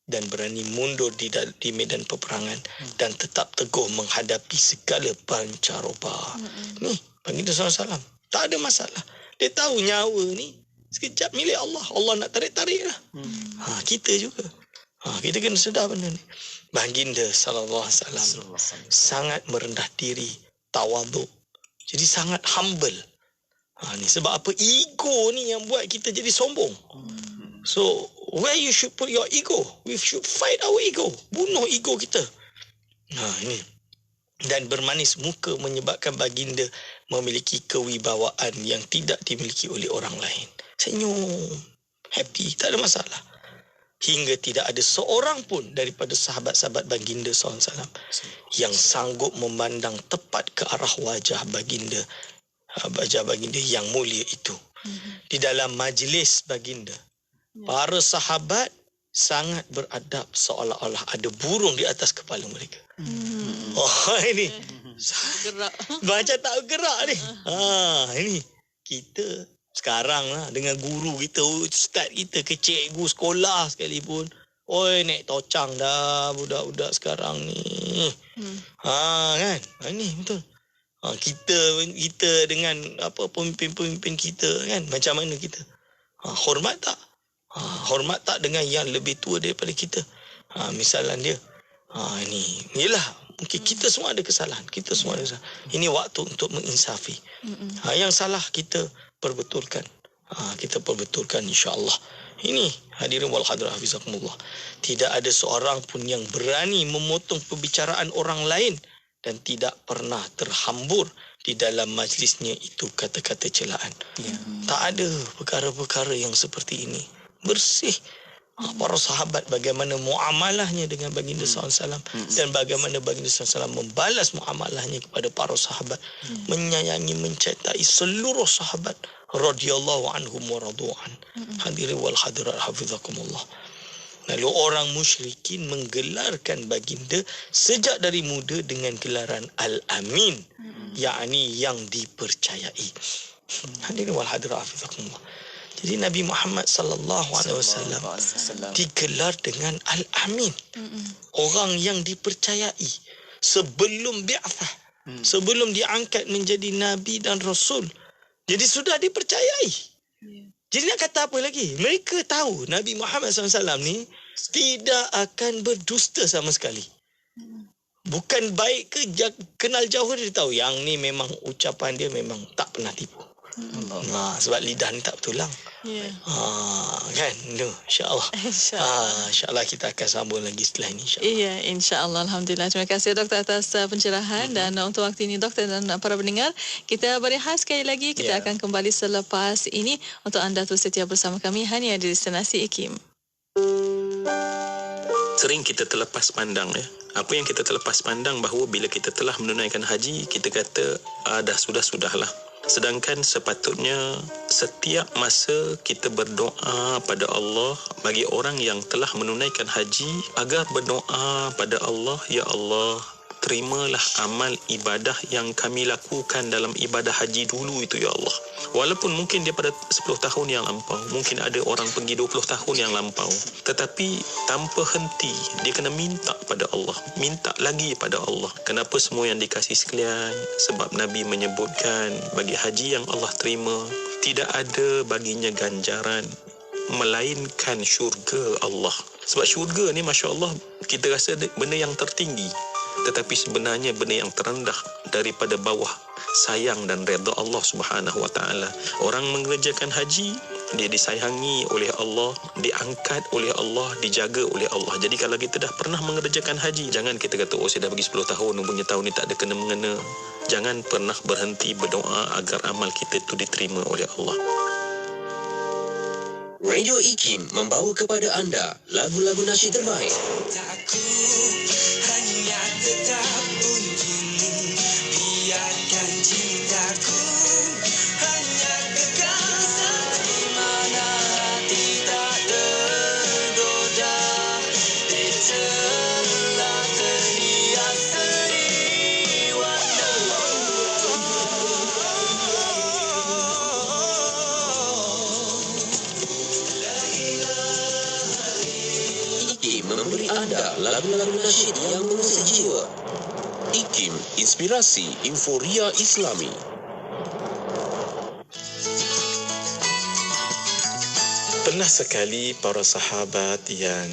dan berani mundur di medan peperangan dan tetap teguh menghadapi segala pancaroba. Ni baginda SAW tak ada masalah. Dia tahu nyawa ni sekejap milik Allah. Allah nak tarik-tarik lah. Kita juga. Kita kena sedar benda ni. Baginda SAW sangat merendah diri, tawaduk. Jadi sangat humble. Ni sebab apa? Ego ni yang buat kita jadi sombong. So, where you should put your ego? We should fight our ego. Bunuh ego kita. Ini. Dan bermanis muka menyebabkan baginda memiliki kewibawaan yang tidak dimiliki oleh orang lain. Senyum, happy, tak ada masalah. Hingga tidak ada seorang pun daripada sahabat-sahabat baginda SAW yang sanggup memandang tepat ke arah wajah baginda yang mulia itu. Di dalam majlis baginda, para sahabat sangat beradab seolah-olah ada burung di atas kepala mereka. Ini gerak. Macam tak gerak ni. Ini kita sekarang lah dengan guru kita, ustaz kita, ke cikgu sekolah sekalipun. Naik tocang dah budak-budak sekarang ni. Kan? Ini betul. Kita dengan pemimpin-pemimpin kita kan, macam mana kita? Hormat tak? Hormat tak dengan yang lebih tua daripada kita? Misalan dia. Ini. Yelah, mungkin kita semua ada kesalahan. Kita semua ada kesalahan. Ini waktu untuk menginsafi. Yang salah kita perbetulkan. Kita perbetulkan insya-Allah. Ini hadirin wal hadirah hafizakumullah. Tidak ada seorang pun yang berani memotong perbicaraan orang lain dan tidak pernah terhambur di dalam majlisnya itu kata-kata celaan. Tak ada perkara-perkara yang seperti ini. Bersih. Para sahabat bagaimana muamalahnya dengan baginda SAW dan bagaimana baginda SAW membalas muamalahnya kepada para sahabat, menyayangi, mencintai seluruh sahabat radhiyallahu anhum wa radu'an. Hadirin wal hadirat hafizakumullah. Lalu orang musyrikin menggelarkan baginda sejak dari muda dengan gelaran Al-Amin, yakni yang dipercayai. Hadirin wal hadirat hafizakumullah. Jadi Nabi Muhammad sallallahu alaihi wasallam digelar dengan Al-Amin. Orang yang dipercayai sebelum bi'athah, sebelum diangkat menjadi nabi dan rasul. Jadi sudah dipercayai. Jadi nak kata apa lagi? Mereka tahu Nabi Muhammad SAW ni tidak akan berdusta sama sekali. Bukan baik ke kenal jauh dia tahu yang ni memang ucapan dia memang tak pernah tipu. Sebab lidah ni tak bertulang. Kan? InsyaAllah. InsyaAllah kita akan sambung lagi setelah ini. Iya, insyaAllah. Alhamdulillah. Terima kasih doktor atas pencerahan. Dan untuk waktu ini doktor dan para pendengar, kita berehat sekali lagi. Kita akan kembali selepas ini. Untuk anda terus setia bersama kami hanya di Destinasi IKIM. Sering kita terlepas pandang ya. Apa yang kita terlepas pandang bahawa bila kita telah menunaikan haji, kita kata dah sudahlah. Sedangkan sepatutnya setiap masa kita berdoa pada Allah bagi orang yang telah menunaikan haji agar berdoa pada Allah, ya Allah, terimalah amal ibadah yang kami lakukan dalam ibadah haji dulu itu ya Allah. Walaupun mungkin dia pada 10 tahun yang lampau, mungkin ada orang pergi 20 tahun yang lampau, tetapi tanpa henti dia kena minta pada Allah, minta lagi pada Allah. Kenapa semua yang dikasih sekalian? Sebab Nabi menyebutkan bagi haji yang Allah terima tidak ada baginya ganjaran melainkan syurga Allah. Sebab syurga ni Masya Allah kita rasa benda yang tertinggi, tetapi sebenarnya benda yang terendah daripada bawah sayang dan redha Allah Subhanahu wa taala. Orang mengerjakan haji, dia disayangi oleh Allah, diangkat oleh Allah, dijaga oleh Allah. Jadi kalau kita dah pernah mengerjakan haji, jangan kita kata saya dah bagi 10 tahun, punya tahun ni tak ada kena-mengena. Jangan pernah berhenti berdoa agar amal kita itu diterima oleh Allah. Radio IKIM membawa kepada anda lagu-lagu nasyid terbaik. Aku hanya tetap untukmu, biarkan cintaku hanya kekal di mana hati tak tergoda, telah terhias seri warna. Memberi anda lagu-lagu nasyid yang mengusik jiwa. IKIM, inspirasi euforia Islami. Pernah sekali para sahabat yang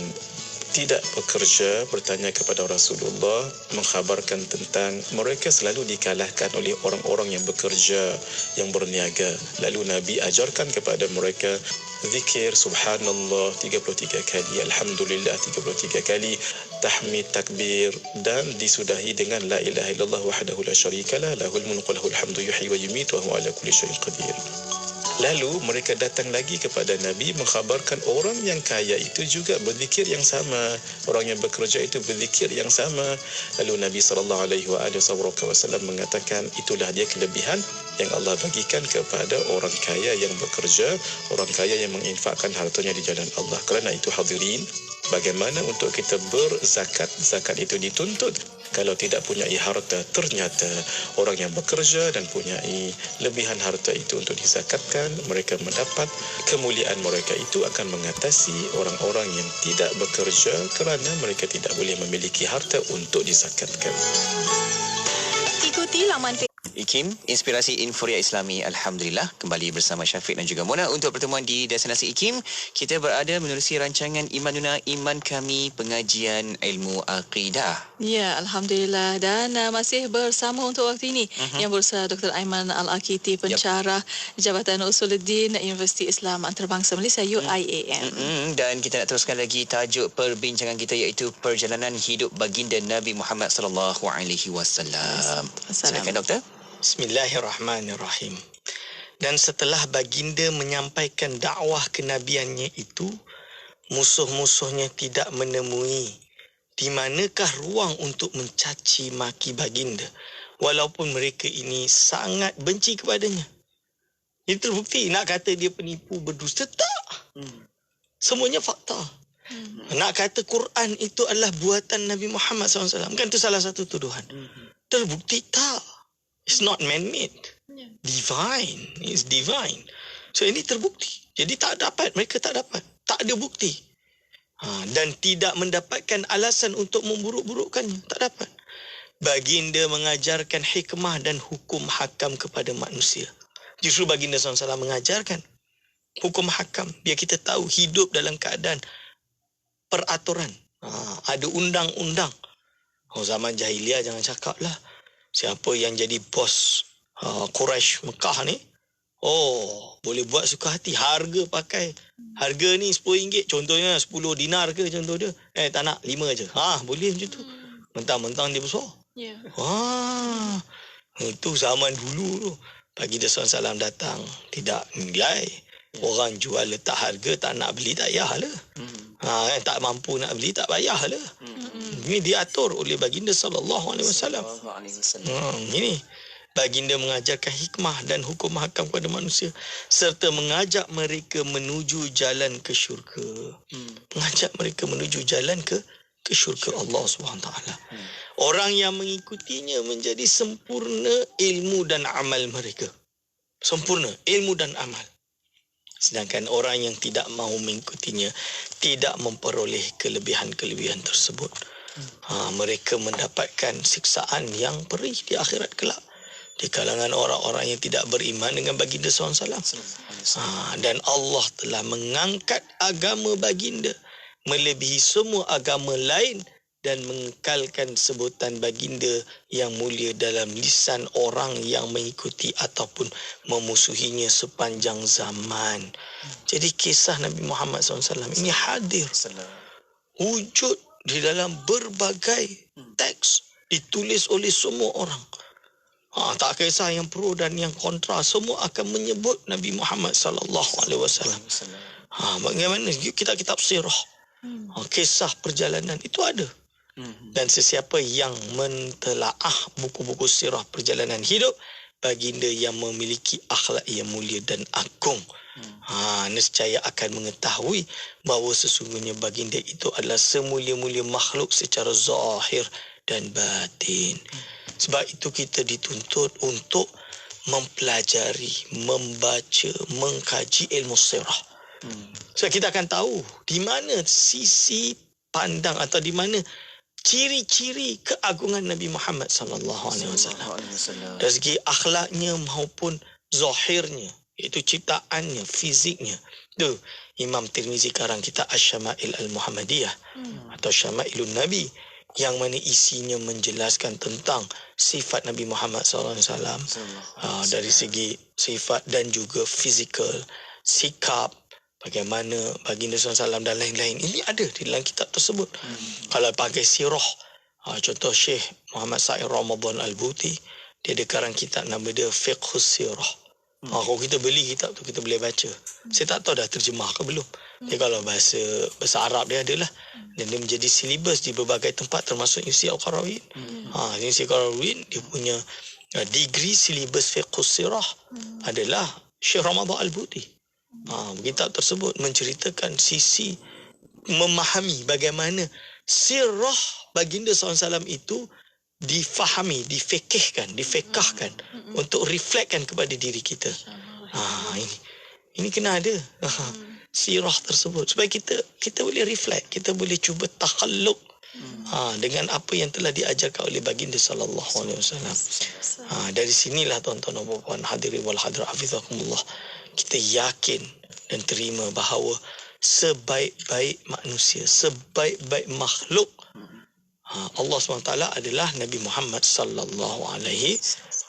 tidak bekerja bertanya kepada Rasulullah, mengkhabarkan tentang mereka selalu dikalahkan oleh orang-orang yang bekerja, yang berniaga. Lalu Nabi ajarkan kepada mereka zikir subhanallah 33 kali, alhamdulillah 33 kali, tahmid, takbir, dan disudahi dengan la ilaha illallah wahdahu la syarikalah lahul mulku lahul hamdu yuhyi wa yumiitu wa huwa ala kulli syai'in qadir. Lalu mereka datang lagi kepada Nabi mengkhabarkan orang yang kaya itu juga berzikir yang sama, orang yang bekerja itu berzikir yang sama. Lalu Nabi SAW mengatakan itulah dia kelebihan yang Allah bagikan kepada orang kaya yang bekerja, orang kaya yang menginfakkan hartanya di jalan Allah. Kerana itu hadirin, bagaimana untuk kita berzakat? Zakat itu dituntut. Kalau tidak punyai harta, ternyata orang yang bekerja dan punyai lebihan harta itu untuk dizakatkan, mereka mendapat kemuliaan. Mereka itu akan mengatasi orang-orang yang tidak bekerja kerana mereka tidak boleh memiliki harta untuk dizakatkan. Ikuti laman IKIM, Inspirasi Euforia Islami. Alhamdulillah, kembali bersama Syafiq dan juga Mona untuk pertemuan di Destinasi IKIM. Kita berada menerusi rancangan Imanuna Iman Kami, pengajian ilmu akidah. Ya, Alhamdulillah. Dan masih bersama untuk waktu ini yang berusaha Dr. Aiman Al-Akiti, pensyarah Jabatan Usuluddin Universiti Islam Antarabangsa Malaysia UIAM. Dan kita nak teruskan lagi tajuk perbincangan kita iaitu perjalanan hidup baginda Nabi Muhammad sallallahu alaihi wasallam. Silakan doktor. Bismillahirrahmanirrahim. Dan setelah baginda menyampaikan dakwah kenabiannya itu, musuh-musuhnya tidak menemui di manakah ruang untuk mencaci maki baginda walaupun mereka ini sangat benci kepadanya. Ini terbukti. Nak kata dia penipu, berdusta, tak. Semuanya fakta. Nak kata Quran itu adalah buatan Nabi Muhammad SAW, kan itu salah satu tuduhan. Terbukti tak. It's not man-made. Divine. It's divine. So ini terbukti. Jadi tak dapat. Mereka tak dapat. Tak ada bukti. Dan tidak mendapatkan alasan untuk memburuk-burukkannya. Tak dapat. Baginda mengajarkan hikmah dan hukum hakam kepada manusia. Justru baginda SAW mengajarkan hukum hakam. Biar kita tahu hidup dalam keadaan peraturan. Ada undang-undang. Zaman jahiliah jangan cakap lah. Siapa yang jadi bos Quraisy Mekah ni, boleh buat suka hati. Harga pakai. Harga ni RM10. Contohnya 10 dinar ke contoh dia. Tak nak 5 je. Boleh macam tu. Mentang-mentang dia besar. Itu zaman dulu tu. Baginda SAW datang. Tidak nilai. Orang jual letak harga, tak nak beli tak payahlah. Tak mampu nak beli tak payahlah. Ini diatur oleh baginda SAW. Ini. Baginda mengajarkan hikmah dan hukum hakam kepada manusia serta mengajak mereka menuju jalan ke syurga. Mengajak mereka menuju jalan ke syurga Allah SWT. Orang yang mengikutinya menjadi sempurna ilmu dan amal mereka. Sempurna ilmu dan amal. Sedangkan orang yang tidak mahu mengikutinya tidak memperoleh kelebihan-kelebihan tersebut. Mereka mendapatkan siksaan yang perih di akhirat kelak. Di kalangan orang-orang yang tidak beriman dengan baginda SAW. Dan Allah telah mengangkat agama baginda melebihi semua agama lain dan mengekalkan sebutan baginda yang mulia dalam lisan orang yang mengikuti ataupun memusuhinya sepanjang zaman. Jadi kisah Nabi Muhammad SAW ini hadir. Wujud di dalam berbagai teks ditulis oleh semua orang. Tak kisah yang pro dan yang kontra, semua akan menyebut Nabi Muhammad SAW. Bagaimana kitab-kitab sirah, kisah perjalanan itu ada. Dan sesiapa yang mentelaah buku-buku sirah perjalanan hidup baginda yang memiliki akhlak yang mulia dan agung, nescaya akan mengetahui bahawa sesungguhnya baginda itu adalah semulia-mulia makhluk secara zahir dan batin. Sebab itu kita dituntut untuk mempelajari, membaca, mengkaji ilmu sirah. So kita akan tahu di mana sisi pandang atau di mana ciri-ciri keagungan Nabi Muhammad SAW. Dari segi akhlaknya maupun zahirnya, iaitu ciptaannya, fiziknya. Tu Imam Tirmizi karang kita Asy-Syama'il Al-Muhammadiyah atau Syama'ilun Nabi, yang mana isinya menjelaskan tentang sifat Nabi Muhammad SAW dari segi sifat dan juga fizikal, sikap, bagaimana baginda SAW dan lain-lain. Ini ada di dalam kitab tersebut. Kalau pakai sirah, contoh Syekh Muhammad Said Ramadan Al-Buti, dia ada karang kitab nama dia Fiqhus Sirah. Kalau kita beli kitab tu, kita boleh baca. Saya tak tahu dah terjemah ke belum. Dia kalau bahasa Arab dia adalah. Dan dia menjadi silibus di berbagai tempat termasuk UC Al-Qarawin. UC Al-Qarawin dia punya degree silibus Fiqhus Sirah adalah Syekh Ramadan Al-Buti. Kitab tersebut menceritakan sisi memahami bagaimana sirah baginda SAW itu difahami, difikihkan, difekahkan untuk reflektkan kepada diri kita. Ini kena ada sirah tersebut supaya kita boleh reflect, kita boleh cuba takhalluk dengan apa yang telah diajarkan oleh baginda sallallahu alaihi wasallam. Dari sinilah tuan-tuan dan puan hadirin wal hadirat hafizakumullah, kita yakin dan terima bahawa sebaik-baik manusia, sebaik-baik makhluk Allah SWT adalah Nabi Muhammad sallallahu alaihi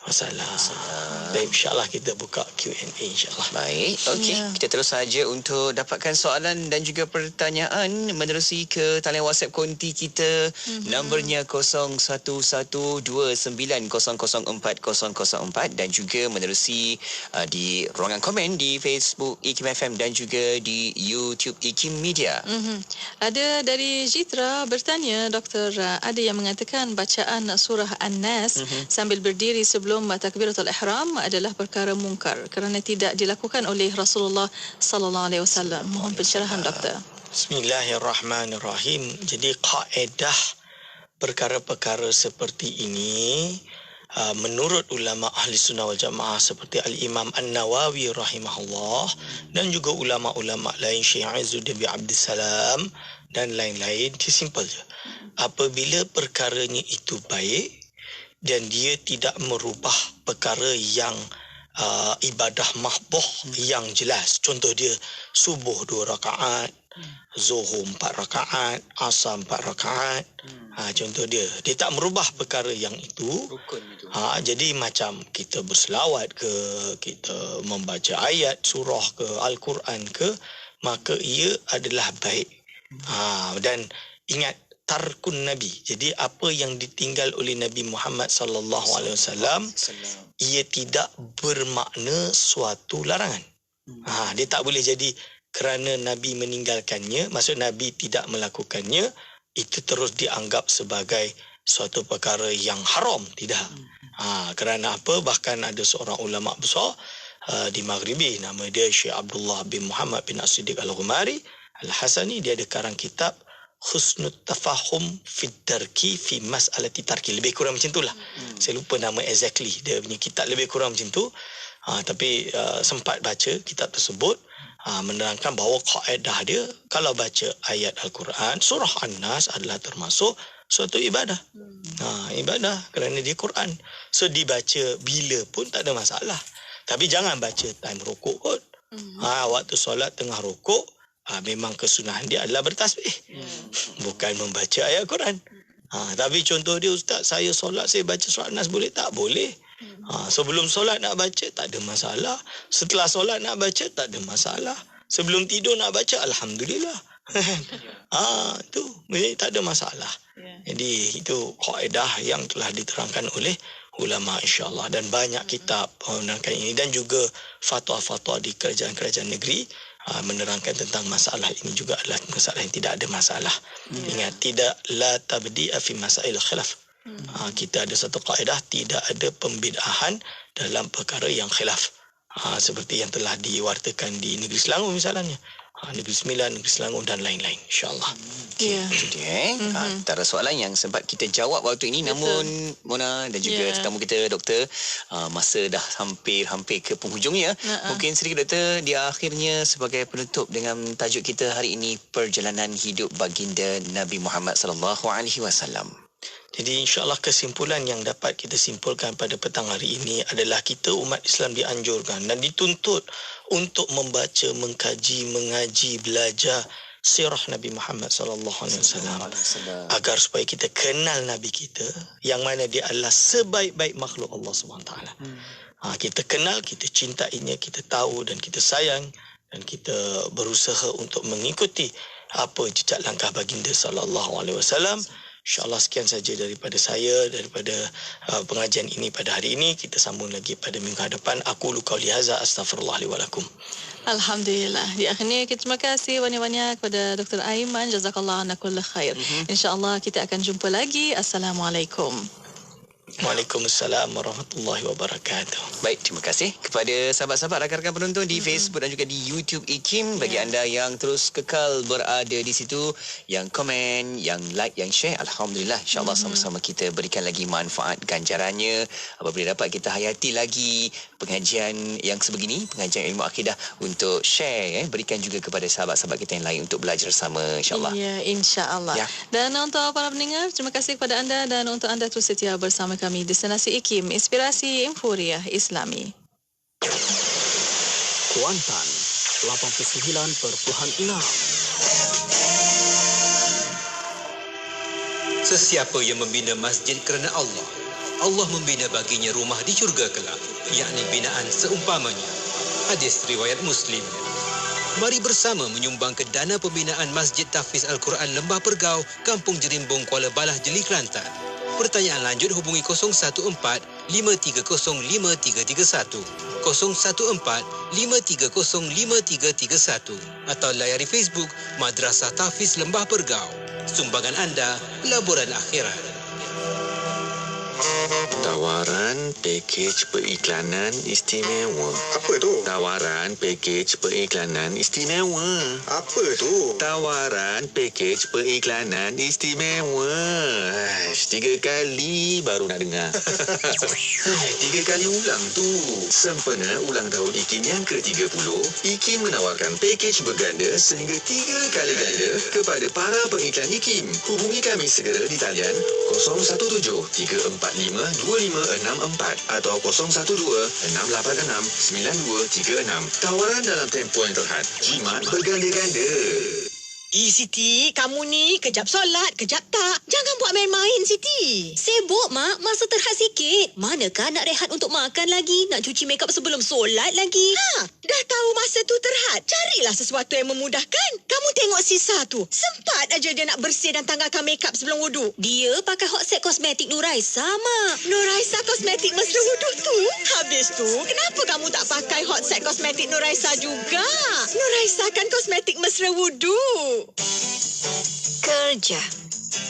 Baik, insyaAllah kita buka Q&A insyaAllah. Baik, okey. Kita terus saja untuk dapatkan soalan dan juga pertanyaan menerusi ke talian WhatsApp konti kita. Nombornya 0112900404 dan juga menerusi di ruangan komen di Facebook IKIM FM dan juga di YouTube IKIM Media. Ada dari Jitra bertanya, Doktor, ada yang mengatakan bacaan surah An-Nas sambil berdiri sebelum takbiratul ihram adalah perkara mungkar kerana tidak dilakukan oleh Rasulullah sallallahu alaihi wasallam. Mohon pencerahan, Doktor. Bismillahirrahmanirrahim. Jadi kaedah perkara-perkara seperti ini menurut ulama ahli sunnah wal jamaah seperti Al-Imam An-Nawawi rahimahullah dan juga ulama-ulama lain Syekh Izzuddin bin Abdussalam dan lain-lain, dia simple je. Apabila perkaranya itu baik dan dia tidak merubah perkara yang ibadah mahdoh yang jelas. Contoh dia, subuh 2 rakaat, zuhur 4 rakaat, asar 4 rakaat. Contoh dia tak merubah perkara yang itu. Jadi macam kita berselawat ke, kita membaca ayat, surah ke, Al-Quran ke, maka ia adalah baik. Dan ingat, tarkun Nabi. Jadi apa yang ditinggal oleh Nabi Muhammad sallallahu alaihi wasallam, ia tidak bermakna suatu larangan. Dia tak boleh jadi kerana Nabi meninggalkannya, maksud Nabi tidak melakukannya, itu terus dianggap sebagai suatu perkara yang haram. Tidak. Kerana apa? Bahkan ada seorang ulama besar di Maghribi, nama dia Syekh Abdullah bin Muhammad bin As-Siddiq Al-Ghumari Al-Hasani, dia ada karang kitab Husnul Tafahum Fid Darki Fi Mas'alati Tarki. Lebih kurang macam itulah. Saya lupa nama exactly. Dia punya kitab lebih kurang macam tu. Tapi sempat baca kitab tersebut, menerangkan bahawa kaedah dia, kalau baca ayat Al-Quran, surah An-Nas adalah termasuk suatu ibadah. Ibadah kerana dia Quran. So dibaca bila pun tak ada masalah. Tapi jangan baca time rukuk kot. Waktu solat tengah rukuk, memang kesunahan dia adalah bertasbih, bukan membaca ayat Quran. Tapi contoh dia, Ustaz, saya solat, saya baca surah Nas, boleh tak? Boleh. Sebelum solat nak baca, tak ada masalah. Setelah solat nak baca, tak ada masalah. Sebelum tidur nak baca, Alhamdulillah. Itu tak ada masalah. Jadi itu kaedah yang telah diterangkan oleh ulama insya-Allah, dan banyak kitab menerangkan ini, dan juga fatwa-fatwa di kerajaan-kerajaan negeri menerangkan tentang masalah ini juga adalah masalah yang tidak ada masalah. Ingat, tidak la tabdi'a fi masail khilaf. Kita ada satu kaedah, tidak ada pembidahan dalam perkara yang khilaf. Seperti yang telah diwartakan di Negeri Selangor misalnya. Negeri Sembilan, Negeri Selangor dan lain-lain, insya-Allah. Itu dia. Antara soalan yang sempat kita jawab waktu ini. Betul. Namun Mona dan juga tetamu kita, Doktor, masa dah hampir ke penghujungnya. Mungkin sedikit, Doktor, di akhirnya sebagai penutup dengan tajuk kita hari ini, perjalanan hidup baginda Nabi Muhammad sallallahu alaihi wasallam. Jadi insya-Allah kesimpulan yang dapat kita simpulkan pada petang hari ini adalah kita umat Islam dianjurkan dan dituntut untuk membaca, mengkaji, mengaji, belajar sirah Nabi Muhammad sallallahu alaihi wasallam agar supaya kita kenal Nabi kita yang mana dia adalah sebaik-baik makhluk Allah Subhanahu taala. Kita kenal, kita cintainya, kita tahu dan kita sayang, dan kita berusaha untuk mengikuti apa jejak langkah baginda sallallahu alaihi wasallam. InsyaAllah sekian saja daripada saya, daripada pengajian ini pada hari ini. Kita sambung lagi pada minggu hadapan. Aku qauli hadza, astaghfirullah li wa lakum. Alhamdulillah. Di akhirnya kita terima kasih banyak-banyak kepada Dr. Aiman. Jazakallah ana kull khair. InsyaAllah kita akan jumpa lagi. Assalamualaikum. Waalaikumsalam warahmatullahi wabarakatuh. Baik, terima kasih kepada sahabat-sahabat rakan-rakan penonton di Facebook dan juga di YouTube IKIM. Bagi anda yang terus kekal berada di situ, yang komen, yang like, yang share, Alhamdulillah, insyaAllah sama-sama kita berikan lagi manfaat ganjarannya apabila dapat kita hayati lagi pengajian yang sebegini, pengajian ilmu akidah, untuk share, berikan juga kepada sahabat-sahabat kita yang lain untuk belajar sama, insyaAllah. Ya, insyaAllah. Dan untuk para pendengar, terima kasih kepada anda, dan untuk anda terus setia bersama kami Destinasi IKIM, Inspirasi Infuriah Islami. Kuantan 89.6 Sesiapa yang membina masjid kerana Allah, Allah membina baginya rumah di syurga kelak, yakni binaan seumpamanya. Hadis riwayat Muslim. Mari bersama menyumbang ke dana pembinaan Masjid Tahfiz Al-Quran Lembah Pergau, Kampung Jerimbung, Kuala Balah, Jeli, Kelantan. Pertanyaan lanjut hubungi 014-530-5331, 014-530-5331 atau layari Facebook Madrasah Tahfiz Lembah Pergau. Sumbangan anda, laburan akhirat. Tawaran pakej periklanan istimewa. Apa tu? Tawaran pakej periklanan istimewa. Apa tu? Tawaran pakej periklanan istimewa. 3 kali baru nak dengar. 3 kali ulang tu. Sempena ulang tahun IKIM yang ke-30, IKIM menawarkan pakej berganda sehingga 3 kali ganda kepada para pengiklan IKIM. Hubungi kami segera di talian 017-345-2564 atau 012-686-9236. Tawaran dalam tempoh yang terhad. Jimat berganda-ganda. Siti, kamu ni kejap solat, kejap tak. Jangan buat main-main, Siti. Sibuk, Mak. Masa terhad sikit. Manakah nak rehat untuk makan lagi? Nak cuci makeup sebelum solat lagi? Dah tahu masa tu terhad. Carilah sesuatu yang memudahkan. Kamu tengok Sisa tu. Sempat aja dia nak bersih dan tanggalkan makeup sebelum wuduk. Dia pakai hot set kosmetik Nuraisa, Mak. Nuraisa kosmetik mesra wuduk tu? Habis tu, kenapa kamu tak pakai hot set kosmetik Nuraisa juga? Nuraisa kan kosmetik mesra wuduk. Kerja.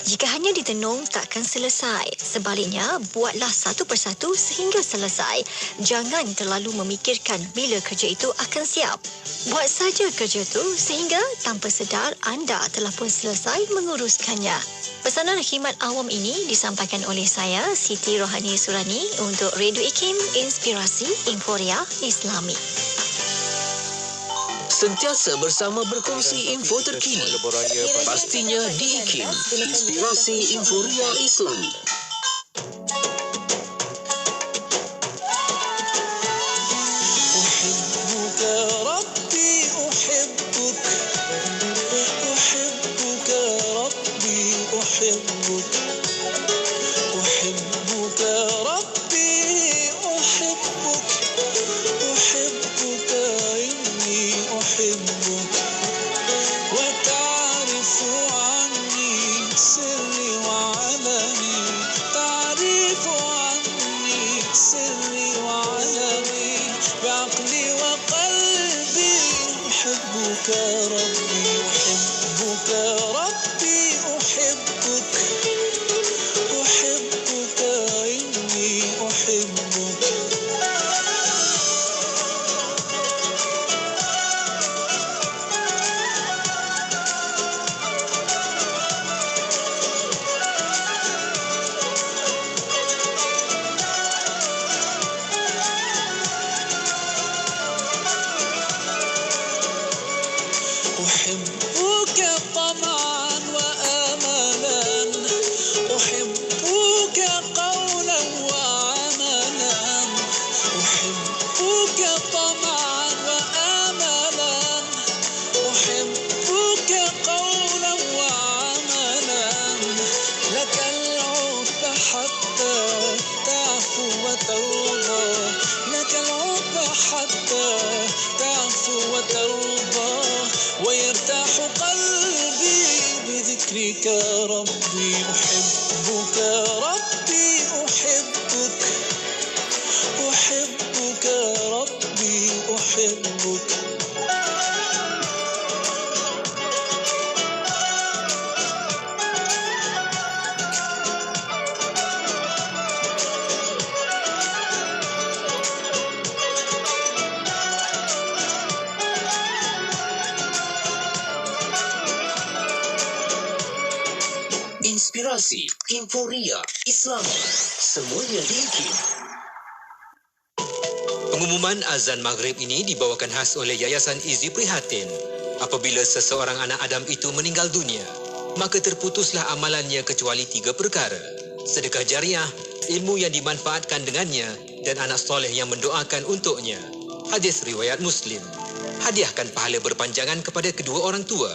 Jika hanya ditenung takkan selesai. Sebaliknya, buatlah satu persatu sehingga selesai. Jangan terlalu memikirkan bila kerja itu akan siap. Buat saja kerja itu sehingga tanpa sedar anda telah pun selesai menguruskannya. Pesanan khidmat awam ini disampaikan oleh saya, Siti Rohani Surani untuk Radio IKIM Inspirasi Inforia Islami. Sentiasa bersama berkongsi info terkini. Pastinya di IKIM, Inspirasi Inforia Islami. Inspirasi Inforia Islami. Semuanya di IKIM. Pengumuman azan maghrib ini dibawakan khas oleh Yayasan Izi Prihatin. Apabila seseorang anak Adam itu meninggal dunia, maka terputuslah amalannya kecuali 3 perkara. Sedekah jariah, ilmu yang dimanfaatkan dengannya, dan anak soleh yang mendoakan untuknya. Hadis riwayat Muslim. Hadiahkan pahala berpanjangan kepada kedua orang tua